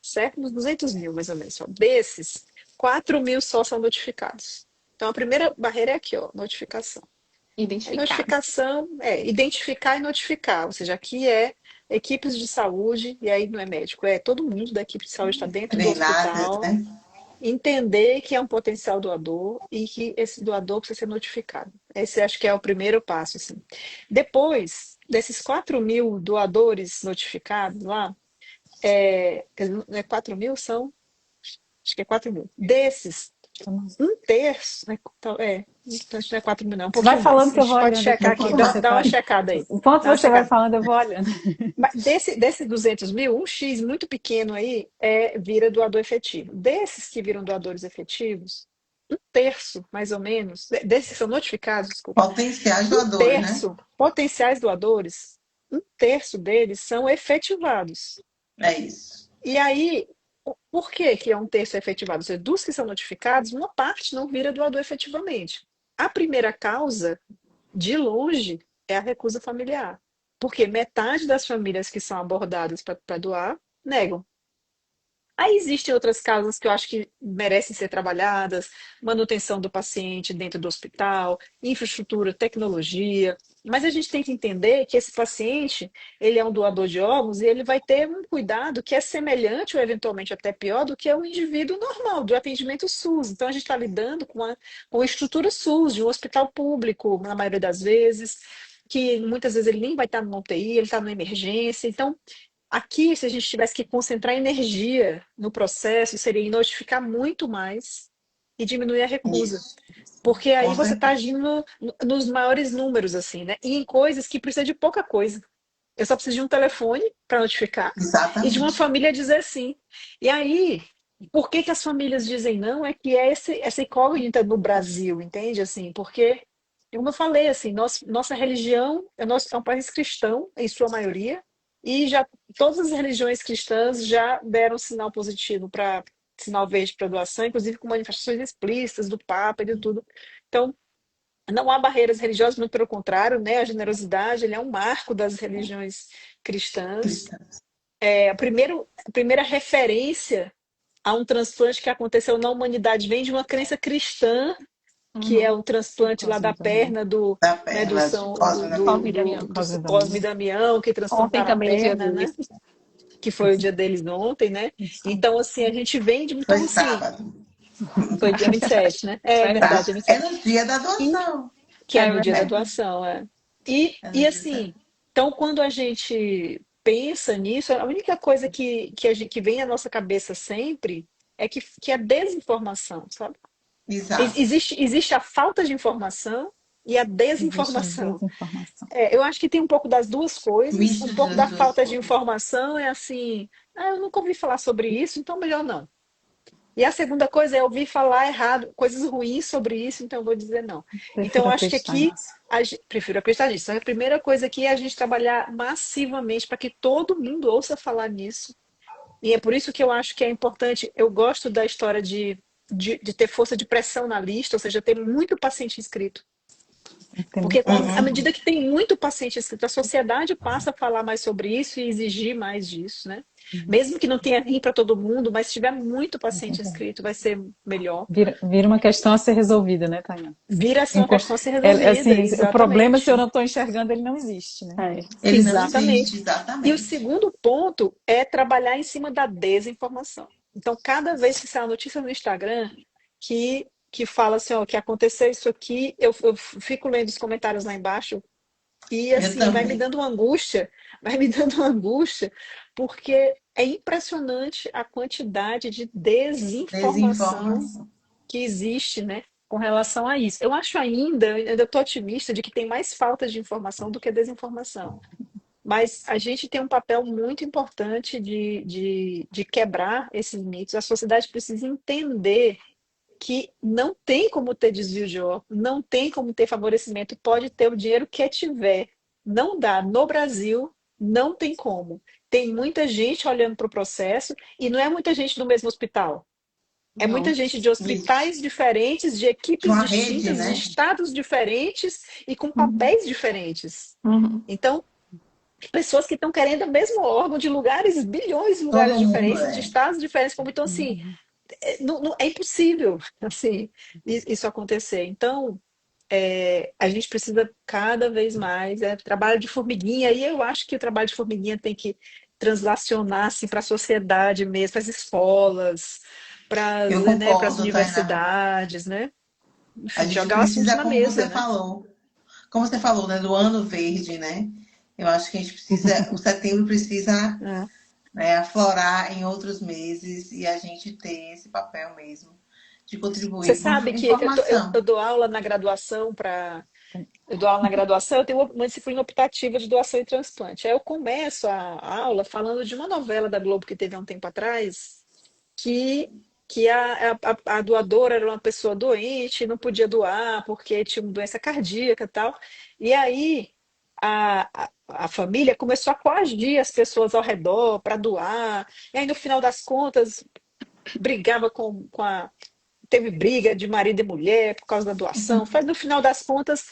Certo? Uns 200 mil, mais ou menos. Só. Desses, 4 mil só são notificados. Então, a primeira barreira é aqui, ó, notificação. Notificação identificar e notificar, ou seja, aqui é equipes de saúde, e aí não é médico, é todo mundo da equipe de saúde está dentro do hospital, né? entender que é um potencial doador e que esse doador precisa ser notificado. Esse acho que é o primeiro passo. Assim. Depois desses 4 mil doadores notificados lá, não é 4 mil, são, acho que é 4 mil. Desses, um terço, então não é 4 mil, não. Vai falando que eu vou pode olhando. checar aqui, dá uma checada aí. Enquanto você vai falando, eu vou olhando. Mas desses 200 mil, um X muito pequeno aí vira doador efetivo. Desses que viram doadores efetivos, um terço, mais ou menos, desses que são notificados, desculpa. Potenciais doadores, né? Potenciais doadores, um terço deles são efetivados. É isso. E aí, por que é um terço efetivado? Ou seja, dos que são notificados, uma parte não vira doador efetivamente. A primeira causa, de longe, é a recusa familiar. Porque metade das famílias que são abordadas para doar negam. Aí existem outras causas que eu acho que merecem ser trabalhadas, manutenção do paciente dentro do hospital, infraestrutura, tecnologia. Mas a gente tem que entender que esse paciente, ele é um doador de órgãos e ele vai ter um cuidado que é semelhante ou eventualmente até pior do que o indivíduo normal, do atendimento SUS. Então a gente está lidando com a estrutura SUS, de um hospital público, na maioria das vezes, que muitas vezes ele nem vai estar numa UTI, ele está numa emergência. Então, aqui, se a gente tivesse que concentrar energia no processo, seria em notificar muito mais e diminuir a recusa. Isso, Porque com aí você está certeza. agindo nos maiores números, assim, né? E em coisas que precisa de pouca coisa. Eu só preciso de um telefone para notificar e de uma Exatamente. família dizer sim. E aí, por que que as famílias dizem não? É que é essa incógnita no Brasil, entende? Assim, porque, como eu falei, assim, nossa religião é um país cristão, em sua maioria, e já todas as religiões cristãs já deram sinal positivo para sinal verde para doação, inclusive com manifestações explícitas do Papa e de tudo. Então, não há barreiras religiosas, muito pelo contrário, né? A generosidade, ele é um marco das religiões cristãs. Cristã. A primeira referência a um transplante que aconteceu na humanidade vem de uma crença cristã, que é Uhum. o transplante lá Cosme da Damião. perna do, Da né, do perna de São Cosme da Minha. Cosme Damião. do Cosme Cosme e Damião. Damião, que Ontem transplantaram a também, dia perna, né? disso. Que foi o dia deles ontem, né? Isso. Então, assim, a gente vem de. Foi Então, assim, sábado. foi dia 27, né? É Verdade. verdade, dia Tá? É 27. no dia da E doação. que é É no dia da verdade. É, doação, é. E, é no e dia da... assim, então quando a gente pensa nisso, a única coisa que vem à nossa cabeça sempre é que é desinformação, sabe? Exato. Existe a falta de informação e a Existe a desinformação. desinformação. Eu acho que tem um pouco das duas coisas. Misto Um pouco das da duas falta de coisas. informação é assim, eu nunca ouvi falar sobre isso, então melhor não. E a segunda coisa é ouvir falar errado, coisas ruins sobre isso, então eu vou dizer não. Então Prefiro eu acho que acreditar aqui, nisso. prefiro acreditar nisso. Então, a primeira coisa aqui é a gente trabalhar massivamente para que todo mundo ouça falar nisso. E é por isso que eu acho que é importante. Eu gosto da história de ter força de pressão na lista, ou seja, ter muito paciente inscrito. Tem Porque muito à Uhum. paciente. medida que tem muito paciente inscrito, a sociedade passa a falar mais sobre isso e exigir mais disso, né? Mesmo que não tenha rim para todo mundo, mas se tiver muito paciente inscrito, vai ser melhor. Vira uma questão a ser resolvida, né, Tânia? Vira a ser uma questão a ser resolvida, Assim, o problema, se eu exatamente. não estou enxergando, ele não existe, né? É. Ele não existe, Exatamente. E o exatamente. segundo ponto é trabalhar em cima da desinformação. Então, cada vez que sai uma notícia no Instagram que fala assim, ó, que aconteceu isso aqui, eu fico lendo os comentários lá embaixo e Eu assim, também. vai me dando uma angústia, porque é impressionante a quantidade de desinformação Desinformação. que existe, né, com relação a isso. Eu acho ainda estou otimista de que tem mais falta de informação do que desinformação. Mas a gente tem um papel muito importante de quebrar esses mitos. A sociedade precisa entender que não tem como ter desvio de ordem, não tem como ter favorecimento, pode ter o dinheiro que tiver. Não dá. No Brasil, não tem como. Tem muita gente olhando para o processo e não é muita gente do mesmo hospital. É muita Não. gente de Isso. hospitais diferentes, de De equipes uma rede, distintas, de né? estados diferentes e com Uhum. papéis diferentes. Uhum. Então, pessoas que estão querendo o mesmo órgão de lugares, bilhões de lugares Todo mundo diferentes, de é. estados diferentes, como então assim, é impossível assim isso acontecer. Então, a gente precisa cada vez mais trabalho de formiguinha, e eu acho que o trabalho de formiguinha tem que translacionar assim, para a sociedade mesmo, para as escolas, Eu para as concordo, Tainá. universidades, né? A Enfim, gente jogar o assunto precisa, na mesa, né? como você falou, né, do ano verde, né? Eu acho que a gente precisa, o setembro precisa, É. né, aflorar em outros meses e a gente ter esse papel mesmo de Você contribuir com sabe que eu informação. dou aula na graduação para eu dou aula na graduação, eu tenho uma disciplina optativa de doação e transplante. Aí eu começo a aula falando de uma novela da Globo que teve há um tempo atrás, que, que a doadora era uma pessoa doente, não podia doar porque tinha uma doença cardíaca e tal. E aí a família começou a coagir as pessoas ao redor para doar. E aí, no final das contas, brigava com a. Teve briga de marido e mulher por causa da doação. Mas no final das contas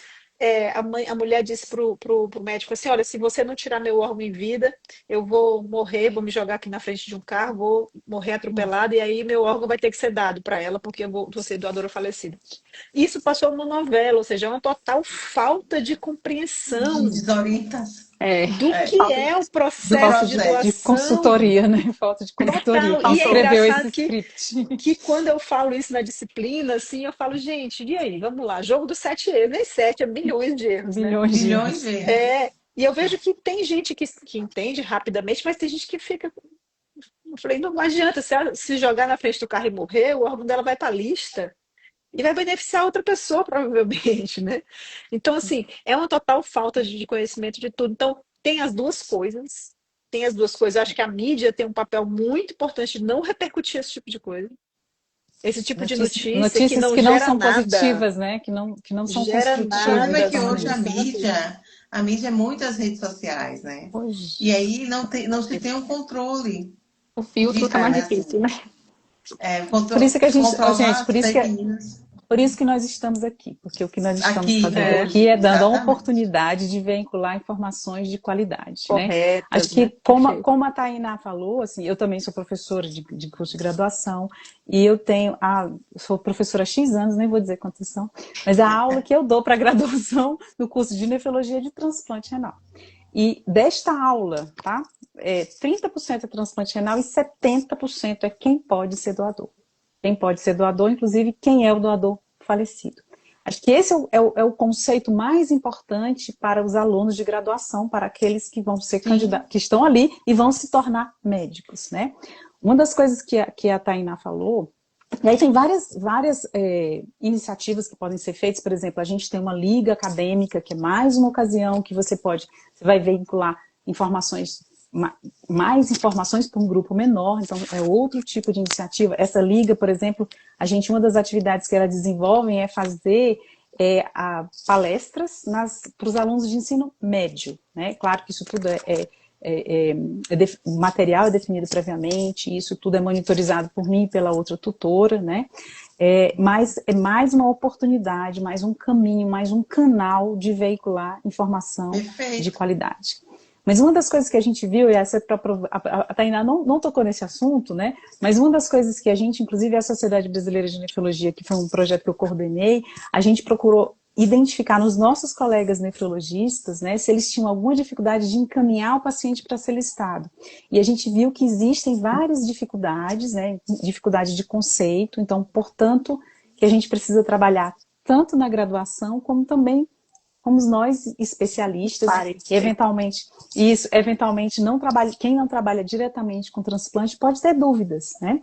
a mulher disse pro médico assim, olha, se você não tirar meu órgão em vida, eu vou morrer, vou me jogar aqui na frente de um carro, vou morrer atropelada, e aí meu órgão vai ter que ser dado para ela, porque vou ser doadora falecida. Isso passou numa novela, ou seja, é uma total falta de De compreensão desorientação. É, do É, que é o processo de de doação. consultoria, né? Falta de consultoria. Total. Quem E é escreveu esse engraçado script? que quando eu falo isso na disciplina, assim, eu falo, gente, e aí, vamos lá, jogo dos 7 erros, nem 7, é milhões de erros, né? Bilhões de milhões euros. de erros. E eu vejo que tem gente que entende rapidamente, mas tem gente que fica. Eu falei, não adianta, se ela se jogar na frente do carro e morrer, o órgão dela vai para a lista e vai beneficiar outra pessoa, provavelmente, né? Então, assim, é uma total falta de conhecimento de tudo. Então, tem as duas coisas. Tem as duas coisas. Eu acho que a mídia tem um papel muito importante de não repercutir esse tipo de coisa. Esse tipo de notícia que Notícias não que não gera são nada. positivas, né? Que não são Gera O problema é construtivas, que nada, né? hoje sabe? a mídia é muitas redes sociais, né? Hoje. E aí não se tem um controle O filtro tá mais difícil, assim, né? Por isso que a gente, ó, controlar gente, as fake news. por isso que nós estamos aqui, porque o que nós estamos Aqui, fazendo né, É, aqui hoje, é dando a exatamente. oportunidade de vincular informações de qualidade, né? Acho corretas, né? que, Perfeito. como a Tainá falou, assim, eu também sou professora de curso de graduação e eu sou professora há X anos, nem vou dizer quantos são, mas a aula que eu dou para graduação no curso de nefrologia de transplante renal. E desta aula, tá? 30% é transplante renal e 70% é quem pode ser doador. Quem pode ser doador, inclusive quem é o doador falecido. Acho que esse é o conceito mais importante para os alunos de graduação, para aqueles que vão ser Sim, candidatos, que estão ali e vão se tornar médicos, né? Uma das coisas que a Tainá falou, e aí tem várias iniciativas que podem ser feitas, por exemplo, a gente tem uma liga acadêmica, que é mais uma ocasião que você vai vincular informações, mais informações para um grupo menor, então é outro tipo de iniciativa. Essa liga, por exemplo, uma das atividades que ela desenvolve é fazer palestras para os alunos de ensino médio, né? Claro que isso tudo o material é definido previamente, isso tudo é monitorizado por mim e pela outra tutora, né? Mas é mais uma oportunidade, mais um caminho, mais um canal de veicular informação de perfeito. qualidade. Mas uma das coisas que a gente viu, e a Tainá não tocou nesse assunto, né? Mas uma das coisas que a gente, inclusive a Sociedade Brasileira de Nefrologia, que foi um projeto que eu coordenei, a gente procurou identificar nos nossos colegas nefrologistas, né, se eles tinham alguma dificuldade de encaminhar o paciente para ser listado. E a gente viu que existem várias dificuldades, né, dificuldade de conceito, então, portanto, que a gente precisa trabalhar tanto na graduação, como também como nós especialistas, que eventualmente quem não trabalha diretamente com transplante pode ter dúvidas, né?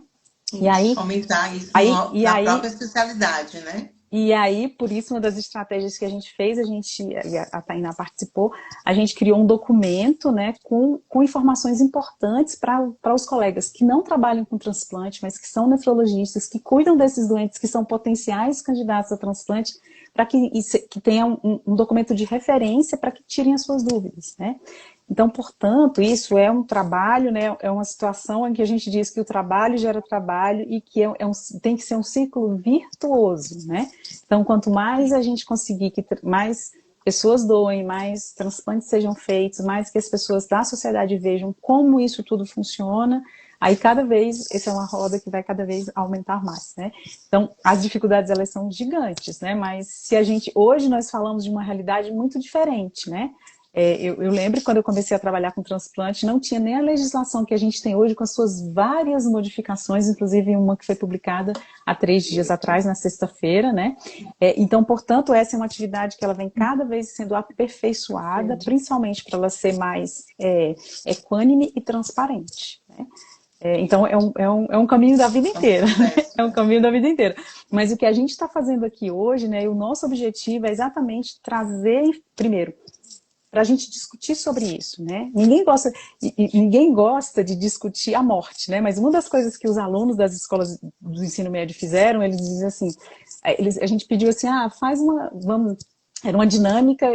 E Isso, aí, fomentar isso na aí própria especialidade, né? E aí, por isso, uma das estratégias que a gente fez, a Tainá participou, a gente criou um documento, né, com informações importantes para os colegas que não trabalham com transplante, mas que são nefrologistas, que cuidam desses doentes, que são potenciais candidatos a transplante, para que tenha um documento de referência para que tirem as suas dúvidas, né? Então, portanto, isso é um trabalho, né, é uma situação em que a gente diz que o trabalho gera trabalho e que tem que ser um ciclo virtuoso, né? Então, quanto mais a gente conseguir que mais pessoas doem, mais transplantes sejam feitos, mais que as pessoas da sociedade vejam como isso tudo funciona, aí cada vez, essa é uma roda que vai cada vez aumentar mais, né? Então, as dificuldades, elas são gigantes, né? Mas hoje nós falamos de uma realidade muito diferente, né? Eu lembro quando eu comecei a trabalhar com transplante, não tinha nem a legislação que a gente tem hoje, com as suas várias modificações, inclusive uma que foi publicada há 3 dias atrás, na sexta-feira, né? Então, portanto, essa é uma atividade que ela vem cada vez sendo aperfeiçoada, principalmente para ela ser mais equânime e transparente, né? Então, é um caminho da vida inteira, né? É um caminho da vida inteira. Mas o que a gente está fazendo aqui hoje, né, e o nosso objetivo é exatamente trazer, primeiro, para a gente discutir sobre isso, né? Ninguém gosta de discutir a morte, né? Mas uma das coisas que os alunos das escolas do ensino médio fizeram, eles diziam assim, a gente pediu assim, era uma dinâmica,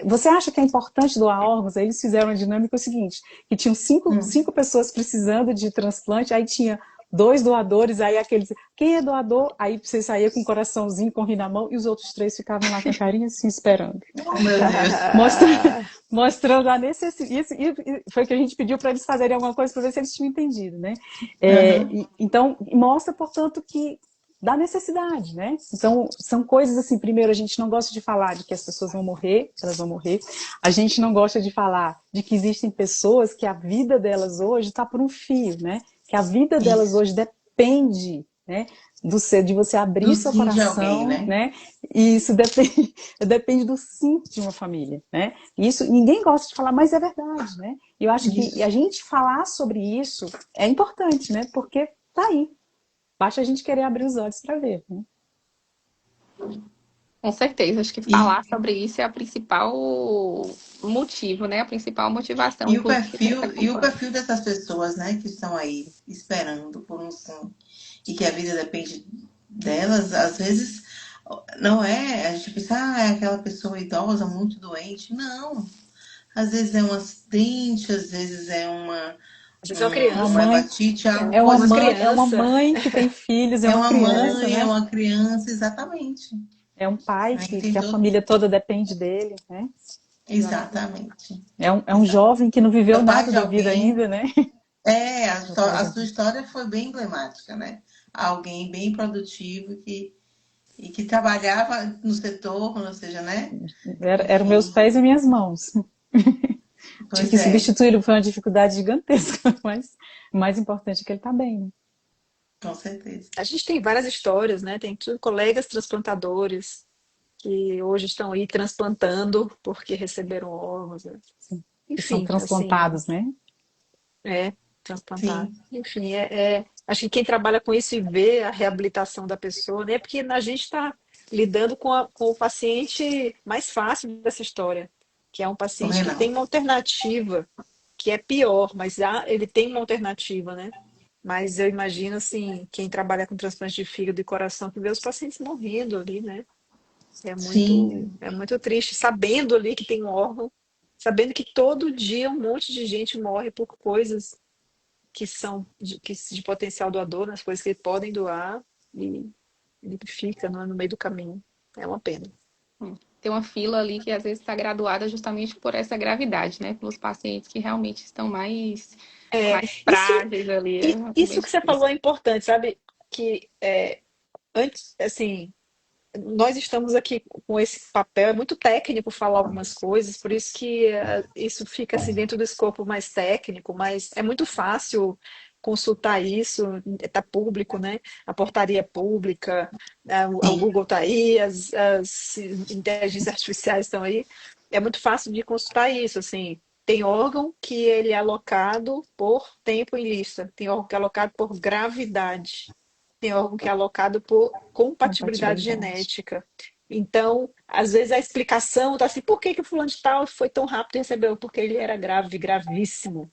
você acha que é importante doar órgãos? Aí eles fizeram uma dinâmica o seguinte, que tinham cinco pessoas precisando de transplante, aí tinha 2 doadores, aí aqueles, quem é doador? Aí você saía com um coraçãozinho, com o rim na mão, e os outros 3 ficavam lá com a carinha assim, esperando. Oh, meu Deus. Mostrando a necessidade. E foi que a gente pediu para eles fazerem alguma coisa para ver se eles tinham entendido, né? Então, mostra, portanto, que da necessidade, né? Então, são coisas assim, primeiro, a gente não gosta de falar de que as pessoas vão morrer, elas vão morrer. A gente não gosta de falar de que existem pessoas que a vida delas hoje está por um fio, né? Que a vida delas hoje depende, né? De você abrir Do seu sim de coração, alguém, né? né? E isso depende do sim de uma família, né? E isso ninguém gosta de falar, mas é verdade, né? E eu acho que a gente falar sobre isso é importante, né? Porque tá aí. Basta a gente querer abrir os olhos para ver, né? Com certeza, acho que falar sobre isso é a principal motivo, né? A principal motivação, inclusive, dessa E o campanha. perfil dessas pessoas, né, que estão aí esperando por um sim e que a vida depende delas, às vezes não é, a gente pensa, é aquela pessoa idosa, muito doente. Não. Às vezes é um acidente, às vezes é Às vezes é uma Uma uma criança, mãe, hepatite, é uma é uma criança. mãe que tem filhos, é é uma uma criança, mãe, é né? uma criança, exatamente. É um pai Aí que a família toda depende dele, né? exatamente. É um jovem que não viveu É pai nada de da vida alguém. ainda, né? É o pai A de sua alguém. história foi bem emblemática, né? Alguém bem produtivo e que trabalhava no setor, ou seja, né? Eram meus Enfim, pés e minhas mãos. Tive pois que é, substituí-lo, foi uma dificuldade gigantesca, mas o mais importante é que ele está bem, né? com certeza. A gente tem várias histórias, né? Tem colegas transplantadores que hoje estão aí transplantando porque receberam órgãos, né? Sim. Que são Enfim, assim, transplantados, né? transplantar. Sim, Enfim, acho que quem trabalha com isso e vê a reabilitação da pessoa, né? Porque a gente está lidando com o paciente mais fácil dessa história, que é um o paciente que tem renal. uma alternativa, que é pior, mas ele tem uma alternativa, né? Mas eu imagino, assim, quem trabalha com transplante de fígado e coração, que vê os pacientes morrendo ali, né? Sim, É muito triste, sabendo ali que tem um órgão, sabendo que todo dia um monte de gente morre por coisas que são de potencial doador, nas coisas que podem doar, e ele fica no meio do caminho. É uma pena. Tem uma fila ali que às vezes está graduada justamente por essa gravidade, né? Pelos pacientes que realmente estão É, mais isso, frágeis ali. É bem isso que você falou difícil. é importante, sabe? Que antes, assim, nós estamos aqui com esse papel, é muito técnico falar algumas coisas, por isso que isso fica assim dentro do escopo mais técnico, mas é muito fácil consultar isso, está público, né? A portaria pública, o sim, Google está aí, as inteligências artificiais estão aí. É muito fácil de consultar isso, assim. Tem órgão que ele é alocado por tempo em lista, tem órgão que é alocado por gravidade, tem órgão que é alocado por compatibilidade Compatibilidade. genética. Então, às vezes a explicação está assim, por que que o fulano de tal foi tão rápido e recebeu? Porque ele era grave, gravíssimo.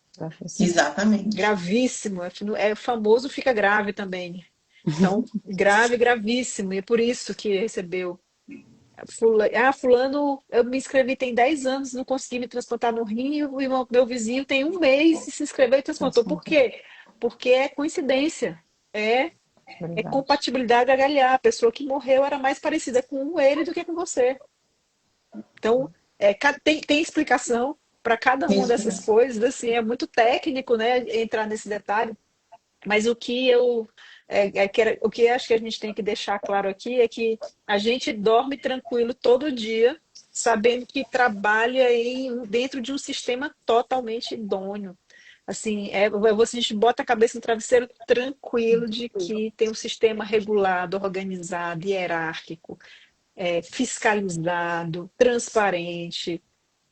exatamente. Gravíssimo. É famoso, fica grave também. Então, grave, gravíssimo. E é por isso que recebeu. Fulano, eu me inscrevi tem 10 anos, não consegui me transplantar no rim, e o meu vizinho tem um mês e se inscreveu e transplantou. Por Transplantar. quê? Porque é coincidência. É Verdade. compatibilidade H. A pessoa que morreu era mais parecida com ele do que com você. Então, tem explicação para cada Tem uma dessas explicação. coisas, assim, é muito técnico, né, entrar nesse detalhe, mas o que acho que a gente tem que deixar claro aqui é que a gente dorme tranquilo todo dia, sabendo que trabalha dentro de um sistema totalmente idôneo. Assim, a gente bota a cabeça no travesseiro tranquilo de que tem um sistema regulado, organizado, hierárquico, fiscalizado, transparente.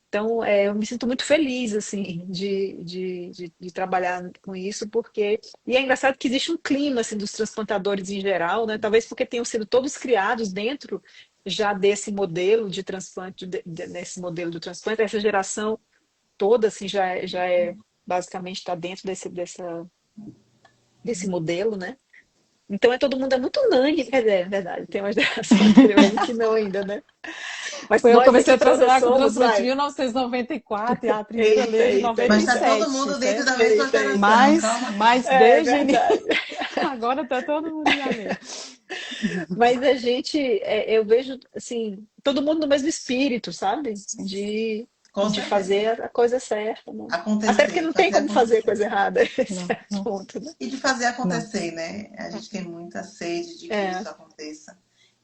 Então, eu me sinto muito feliz, assim, de trabalhar com isso, porque... E é engraçado que existe um clima, assim, dos transplantadores em geral, né? Talvez porque tenham sido todos criados dentro já desse modelo de transplante, nesse modelo do transplante. Essa geração toda, assim, já basicamente está dentro desse modelo, né? Então, todo mundo é muito unânime. Quer dizer, é verdade, tem uma geração anterior aí que não ainda, né? Mas Eu nós comecei aqui a trabalhar todas com somos, transplante em vai. 1994 e a primeira Eita, lei de eita, Mas eita. está todo 97, mundo dentro certo? da mesma Eita, eita. geração, Mas, calma. mas É desde, verdade. Agora tá todo mundo já lendo. Mas a gente, eu vejo, assim, todo mundo no mesmo espírito, sabe? Com De certeza. fazer a coisa certa, né? Até porque Acontecer, não tem fazer como fazer acontecer. coisa errada, esse Não, é o não, ponto, né? E de fazer não. acontecer, né? A gente tem muita sede de que É, isso aconteça.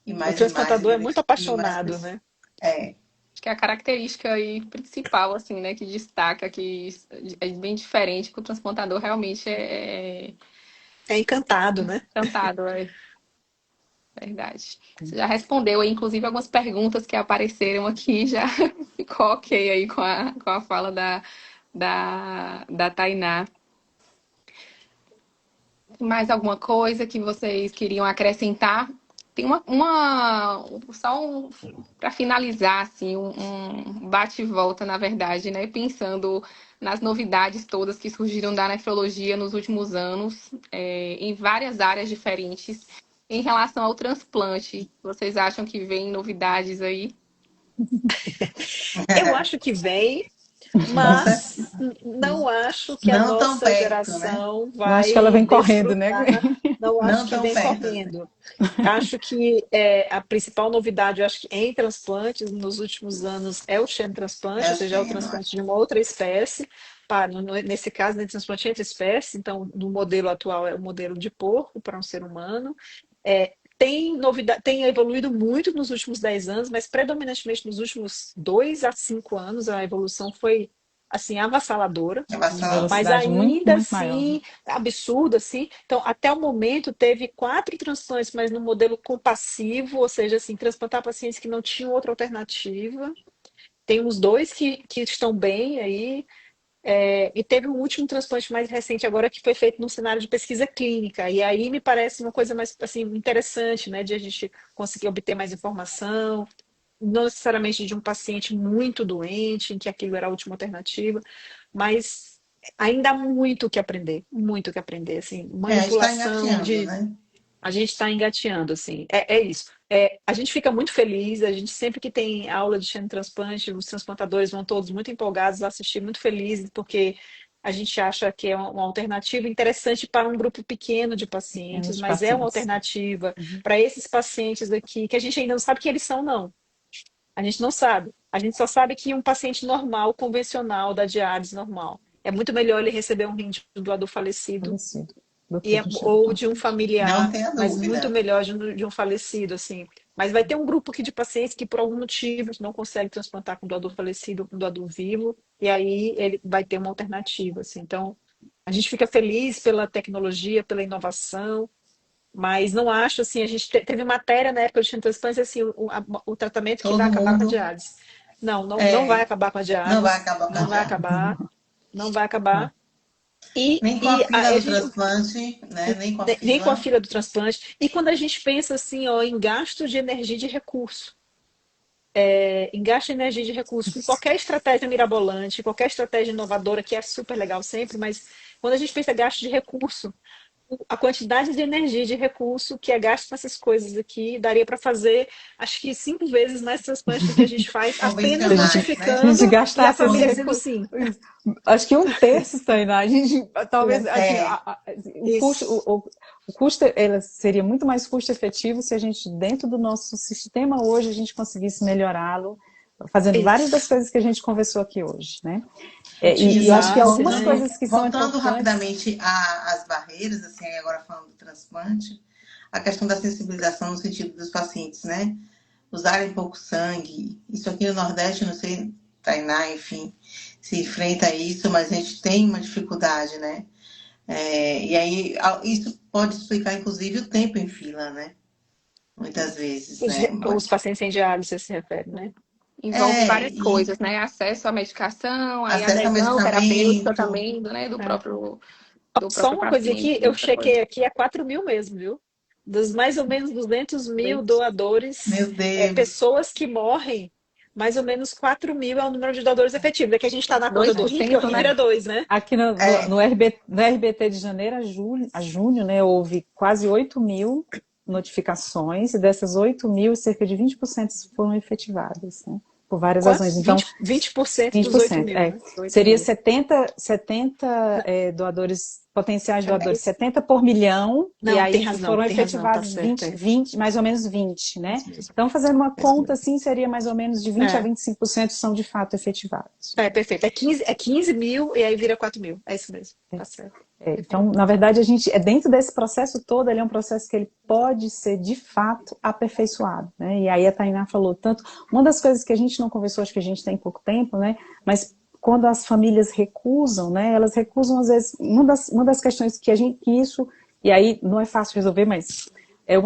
o E mais, e transplantador é muito beneficie mais apaixonado, pessoas. né? É, Acho que é a característica aí principal, assim, né, que destaca, que é bem diferente, que o transplantador realmente é É encantado, né? encantado, é verdade. Você já respondeu aí, inclusive, algumas perguntas que apareceram aqui, já ficou ok aí com a fala da Tainá. Mais alguma coisa que vocês queriam acrescentar? Tem só para finalizar, assim, um bate e volta, na verdade, né? Pensando nas novidades todas que surgiram da nefrologia nos últimos anos, em várias áreas diferentes, em relação ao transplante. Vocês acham que vem novidades aí? Eu acho que vem, com certeza. mas não acho que a Não tão nossa perto, né? geração Não acho que ela vai vem correndo, né? desfrutar, não acho Não que tão vem perto assim. correndo. Acho que a principal novidade, eu acho que em transplantes nos últimos anos é o É xenotransplante, ou o seja, é o Xeno, transplante de uma outra espécie, nesse caso, né, transplante entre espécies, então no modelo atual é o modelo de porco para um ser humano. Tem novidade, tem evoluído muito nos últimos 10 anos, mas predominantemente nos últimos 2 a 5 anos a evolução foi assim avassaladora, é De avassalador. mas velocidade muito, ainda muito maior. assim absurdo assim. Então, até o momento teve 4 transplantes, mas no modelo compassivo, ou seja, assim, transplantar pacientes que não tinham outra alternativa. Tem uns dois que estão bem aí, e teve um último transplante mais recente agora que foi feito num cenário de pesquisa clínica. E aí me parece uma coisa mais assim interessante, né, de a gente conseguir obter mais informação, não necessariamente de um paciente muito doente, em que aquilo era a última alternativa, mas ainda há muito que aprender, assim, A gente está manipulação engateando, de né? a gente está engateando, assim, é isso. A gente fica muito feliz, a gente sempre que tem aula de xenotransplante, os transplantadores vão todos muito empolgados a assistir, muito felizes, porque a gente acha que é uma alternativa interessante para um grupo pequeno de pacientes, Menos mas é uma pacientes. alternativa Uhum. para esses pacientes aqui, que a gente ainda não sabe quem eles são, não. A gente não sabe. A gente só sabe que um paciente normal, convencional, da diálise normal, é muito melhor ele receber um rim de um doador falecido Falecido. Do que de ou xenotransplante. de um Não familiar, tenha mas muito dúvida. melhor de um falecido, assim. Mas vai ter um grupo aqui de pacientes que, por algum motivo, não consegue transplantar com doador falecido ou com doador vivo, e aí ele vai ter uma alternativa, assim. Então, a gente fica feliz pela tecnologia, pela inovação, mas não acho, assim, a gente teve matéria na época de transplante, assim, o tratamento que vai Todo acabar com a mundo diálise. Não vai é, acabar com a não vai diálise, acabar com a não vai diálise. acabar, não vai Não. acabar. E, Nem com a e fila a do gente, transplante, né? Nem com a nem com a fila. fila do transplante. E quando a gente pensa assim, ó, em gasto de energia e de recurso, em gasto de energia e de recurso, com qualquer estratégia mirabolante, qualquer estratégia inovadora, que é super legal sempre, mas quando a gente pensa em gasto de recurso, a quantidade de energia e de recurso que é gasto nessas coisas aqui daria para fazer, acho que 5 vezes mais transplante do que a gente faz, apenas Se a gente, Convencionais, se a né? gente notificando e a gastasse esse família dizendo recurso, sim. acho que um terço, Tainá, a gente, talvez, assim, É, o custo, Isso. o custo ela seria muito mais custo efetivo se a gente, dentro do nosso sistema hoje, a gente conseguisse melhorá-lo, fazendo várias das Isso. coisas que a gente conversou aqui hoje, né? E eu acho que Otimizasse, algumas né? coisas que são voltando importantes, rapidamente às barreiras, assim, agora falando do transplante, a questão da sensibilização no sentido dos pacientes, né? Usarem pouco sangue. Isso aqui no Nordeste, não sei, Tainá, enfim, se enfrenta a isso, mas a gente tem uma dificuldade, né? E aí, isso pode explicar, inclusive, o tempo em fila, né? Muitas vezes, Os, né? os pacientes sem diálise, você se refere, né? Envolve várias E coisas, né? Acesso à medicação, aí acesso ao adesão terapêutica medicamento, também, né? É. Do Só próprio uma coisa paciente, aqui, eu muita coisa. chequei aqui, é 4 mil mesmo, viu? Dos mais ou menos 200 mil doadores, meu Deus, pessoas que morrem, mais ou menos 4 mil é o número de doadores efetivos. É que a gente está na conta do Dois por rim, porque o cento, rim né? vira 2, né? aqui é, no RBT de janeiro a junho, né, houve quase 8 mil notificações, e dessas 8 mil, cerca de 20% foram efetivadas, né, por várias razões. Quantos? Então, 20% dos 8 20%. mil, né? 8 Seria mil. 70 doadores potenciais doadores, 70 por milhão, Não, e aí tem razão, foram tem razão, tá efetivados certo. 20, mais ou menos 20, né? Isso mesmo. Então, fazendo uma É isso conta, mesmo. assim, seria mais ou menos de 20 a É, 25% são de fato efetivados. perfeito. É 15 mil e aí vira 4 mil. É isso mesmo. Tá certo. Perfeito. Então, na verdade, a gente, dentro desse processo todo, ele é um processo que ele pode ser, de fato, aperfeiçoado, né? E aí a Tainá falou tanto, uma das coisas que a gente não conversou, acho que a gente tem pouco tempo, né? Mas quando as famílias recusam, né? Elas recusam, às vezes, uma das questões que isso, e aí não é fácil resolver, mas é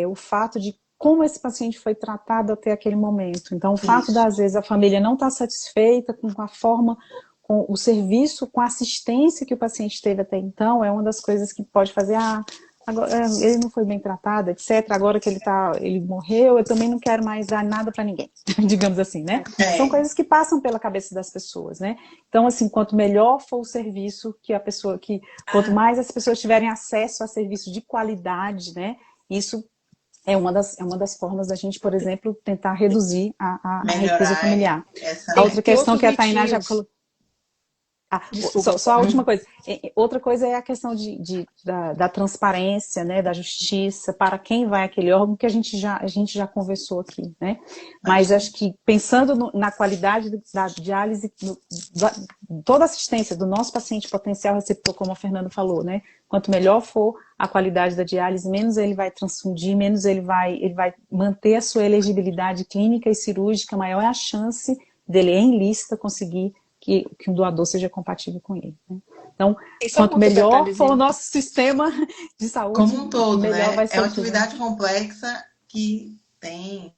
o fato de como esse paciente foi tratado até aquele momento. Então, o fato Isso. às vezes, a família não estar satisfeita com a forma, com o serviço, com a assistência que o paciente teve até então, é uma das coisas que pode fazer, agora, ele não foi bem tratado, etc. Agora que ele morreu, eu também não quero mais dar nada para ninguém, digamos assim, né? São coisas que passam pela cabeça das pessoas, né? Então, assim, quanto melhor for o serviço quanto mais as pessoas tiverem acesso a serviço de qualidade, né? Isso é uma das formas da gente, por exemplo, tentar reduzir a recusa Melhorar familiar. essa, A outra Tem questão outros que a Tainá já mitinhos. colocou. Desculpa. Só a última coisa. Outra coisa é a questão da transparência, né, da justiça, para quem vai aquele órgão, que a gente já conversou aqui, né? Mas acho que pensando na qualidade da diálise, toda a assistência do nosso paciente potencial receptor, como a Fernanda falou, né? Quanto melhor for a qualidade da diálise, menos ele vai transfundir, menos ele vai manter a sua elegibilidade clínica e cirúrgica, maior é a chance dele, em lista, conseguir que um doador seja compatível com ele, né? Então, E só um quanto outro melhor for o detalhezinho. nosso sistema de saúde, como um todo, melhor vai né? É ser uma tudo, né? atividade complexa que tem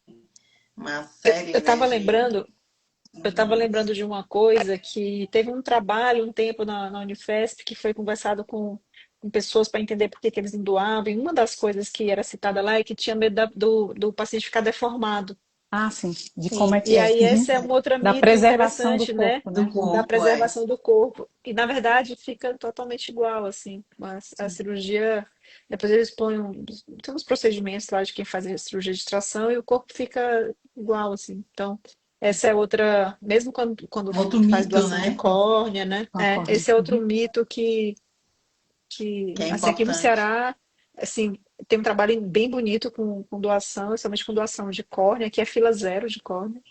uma Eu série, né, estava de... lembrando, eu estava lembrando de uma coisa que teve um trabalho um tempo na Unifesp que foi conversado com pessoas para entender por que eles não doavam. E uma das coisas que era citada lá é que tinha medo do paciente ficar deformado. Sim, de como é Sim. que E é. aí Uhum. esse é um outro Da mito preservação do interessante, né? corpo, do né? Da corpo, é. preservação do corpo. E na verdade fica totalmente igual, assim. Mas a cirurgia, depois eles põem tem uns procedimentos lá de quem faz a cirurgia de extração e o corpo fica igual, assim. Então, essa é outra, mesmo quando Um outro faz mito, doação de né? córnea, né? Concordo. Esse é outro Uhum. mito Que é assim, aqui no importante. Ceará, assim, tem um trabalho bem bonito com doação, somente com doação de córnea, que é fila zero de córnea.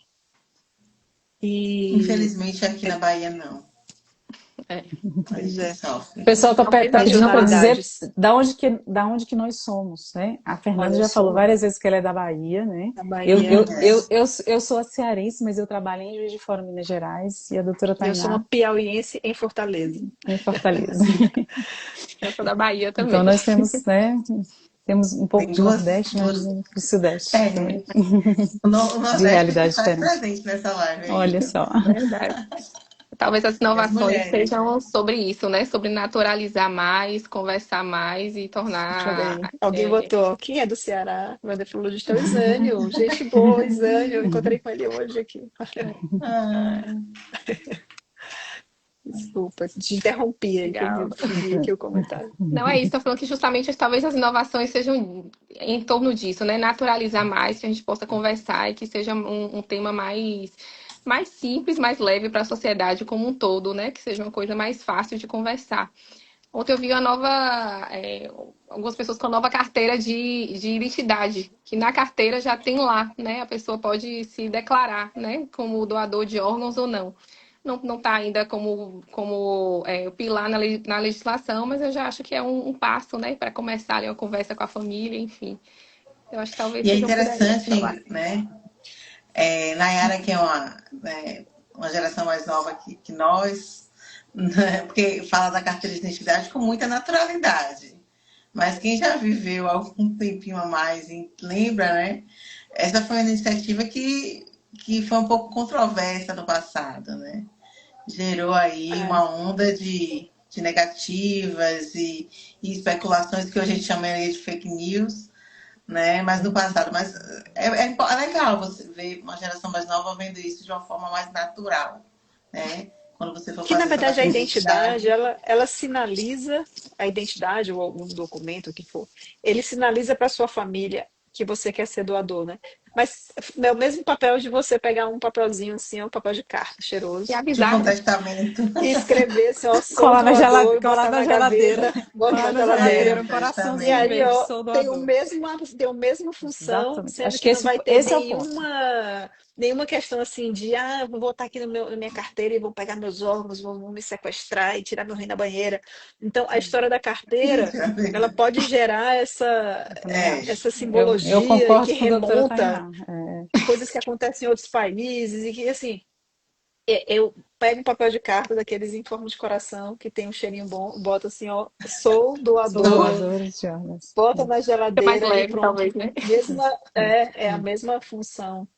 E Infelizmente, aqui na Bahia, não. É. A pois gente é, sofre. O pessoal tá pedindo para dizer regionalidades da onde que nós somos, né? A Fernanda olha já falou só, várias vezes que ela é da Bahia, né? na Eu, Bahia, eu, eu, eu, eu sou a cearense, mas eu trabalho em Juiz de Fora, Minas Gerais, e a doutora e eu sou uma Tainá piauiense em Fortaleza. em Fortaleza. Eu sou da Bahia Então também. nós temos, né? Temos um pouco Tem de duas, Nordeste, mas duas... do Sudeste É, também, o de Nordeste se realidade faz diferente. presente nessa live aí. Olha só. Verdade. Talvez as E as inovações mulheres. sejam sobre isso, né? Sobre naturalizar mais, conversar mais e Olha tornar. aí, alguém botou, quem é do Ceará? O nefrologista é o Isânio, gente boa, Isânio, eu encontrei com ele hoje aqui. Ah, Desculpa, te interrompi aí, que Legal. eu vi aqui o comentário. Não é isso, estou falando que justamente talvez as inovações sejam em torno disso, né? Naturalizar mais, que a gente possa conversar e que seja um tema mais simples, mais leve para a sociedade como um todo, né? Que seja uma coisa mais fácil de conversar. Ontem eu vi algumas pessoas com a nova carteira de identidade, que na carteira já tem lá, né? A pessoa pode se declarar, né? Como doador de órgãos ou não. Não está ainda como pilar na legislação, mas eu já acho que é um passo, né? Para começar ali uma conversa com a família, enfim. Eu acho que talvez e é seja por aí as interessante, inovações. né? Nayara, que é uma geração mais nova que nós, né? Porque fala da carteira de identidade com muita naturalidade. Mas quem já viveu algum tempinho a mais e lembra, né? Essa foi uma iniciativa que foi um pouco controversa no passado, né? Gerou aí É, uma onda de negativas e especulações que hoje a gente chamaria de fake news, né? Mas no passado, mas é legal você ver uma geração mais nova vendo isso de uma forma mais natural, né? Quando você for que na fazer sua verdade a carteira de identidade, identidade, ela sinaliza a identidade ou algum documento, o que for, ele sinaliza para sua família que você quer ser doador, né? Mas é o mesmo papel de você pegar um papelzinho assim, um papel de carta E cheiroso, Tipo avisar, um né? testamento. e escrever assim, ó, sou doador, e Colar botar na na geladeira. gaveta, bota Colar na na geladeira. geladeira, Um um E coraçãozinho aí, testamento. verde, ó, sou doador. tem o mesmo função, Exatamente. sendo Acho que que não vai ter esse é o ponto. nenhuma questão assim de, vou botar aqui na minha carteira e vão pegar meus órgãos, vão me sequestrar e tirar meu rim da banheira. Então, a história da carteira, ela pode gerar Eu também acho. essa Eu simbologia e que concordo com a doutora remonta Tainá. coisas que acontecem em outros países e que, assim, eu pego um papel de carta daqueles em forma de coração que tem um cheirinho bom, boto assim, ó, sou Sou doador, doadora de órgãos. bota na É mais geladeira e leve, pronto. talvez, né? É a mesma função.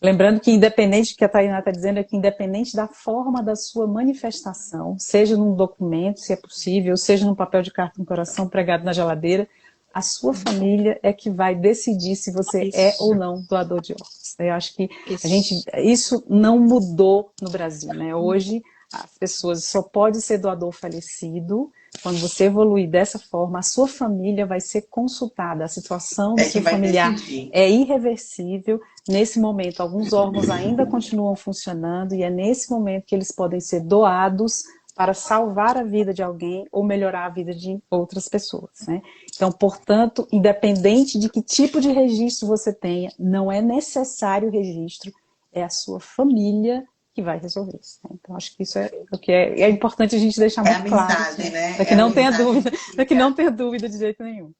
Lembrando que independente, que a Tainá está dizendo, é que independente da forma da sua manifestação, seja num documento, se é possível, seja num papel de carta no coração pregado na geladeira, a sua família é que vai decidir se você é ou Isso, não doador de órgãos. Eu acho que isso. isso não mudou no Brasil, né? Hoje as pessoas só pode ser doador falecido quando você evoluir dessa forma, a sua família vai ser consultada, a situação do É que seu vai familiar decidir. é irreversível. Nesse momento, alguns órgãos ainda continuam funcionando e é nesse momento que eles podem ser doados para salvar a vida de alguém ou melhorar a vida de outras pessoas, né? Então, portanto, independente de que tipo de registro você tenha, não é necessário registro, é a sua família que vai resolver isso, né? Então, acho que isso é o que é importante a gente deixar É a muito claro, mensagem, né? né? Para que É a não tenha mensagem dúvida, que para que não fica. tenha dúvida de jeito nenhum.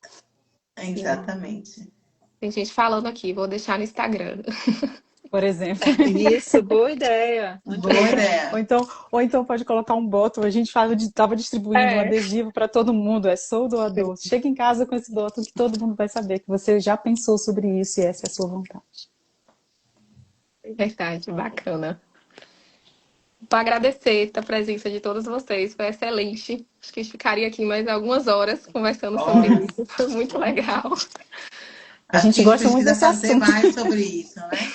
Exatamente. Tem gente falando aqui, vou deixar no Instagram. Por exemplo. Isso, boa ideia. Muito Boa bom. ideia. Ou então pode colocar um botão. A gente estava distribuindo um É, adesivo para todo mundo. É sou doador. Chega em casa com esse botão que todo mundo vai saber que você já pensou sobre isso e essa é a sua vontade. verdade, bacana. Vou agradecer a presença de todos vocês, foi excelente. Acho que a gente ficaria aqui mais algumas horas conversando sobre Horas. isso, foi muito legal. A Acho gente que a gente gosta muito precisa desse fazer assunto. mais sobre isso, né?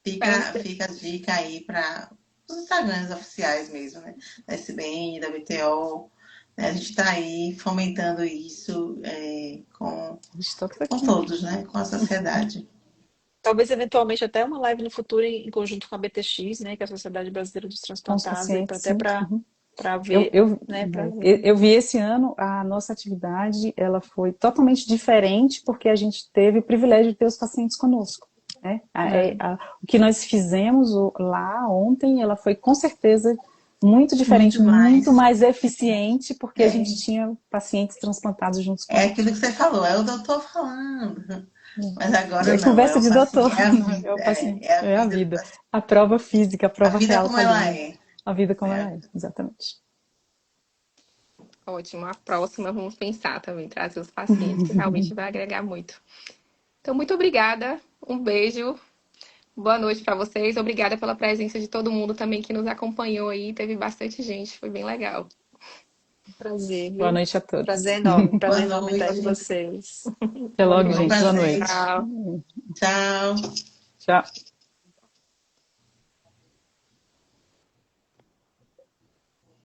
Esperamos Fica a dica aí para os Instagrams oficiais mesmo, né? Da SBN, da BTO. Né? A gente está aí fomentando isso Estou Tá com aqui. todos, né? Com a sociedade. Talvez eventualmente até uma live no futuro em conjunto com a BTX, né, que é a Sociedade Brasileira dos Com os Transplantados, aí, pacientes, até sim. para Eu, ver, eu, né, para ver. eu vi esse ano a nossa atividade, ela foi totalmente diferente porque a gente teve o privilégio de ter os pacientes conosco, né? O que nós fizemos lá ontem, ela foi com certeza muito diferente, Muito muito mais. mais eficiente porque a gente É, tinha pacientes transplantados juntos é conosco. aquilo que você falou, é o doutor falando. Mas agora É não, é conversa o de doutor, paciente, é a é o vida, paciente, é a é a vida do vida. paciente. A prova física, a A prova vida real como está ela ali, é. a vida como Né? ela é, exatamente. ótimo. A próxima vamos pensar também, trazer os pacientes, que realmente vai agregar muito. Então, muito obrigada, um beijo, boa noite para vocês. Obrigada pela presença de todo mundo também que nos acompanhou aí. Teve bastante gente, foi bem legal. Prazer, Boa viu? noite a todos. Boa Prazer enorme estar de noite. vocês. Até Boa logo, Foi um noite. gente. Boa prazer. noite. Tchau. Tchau. Tchau.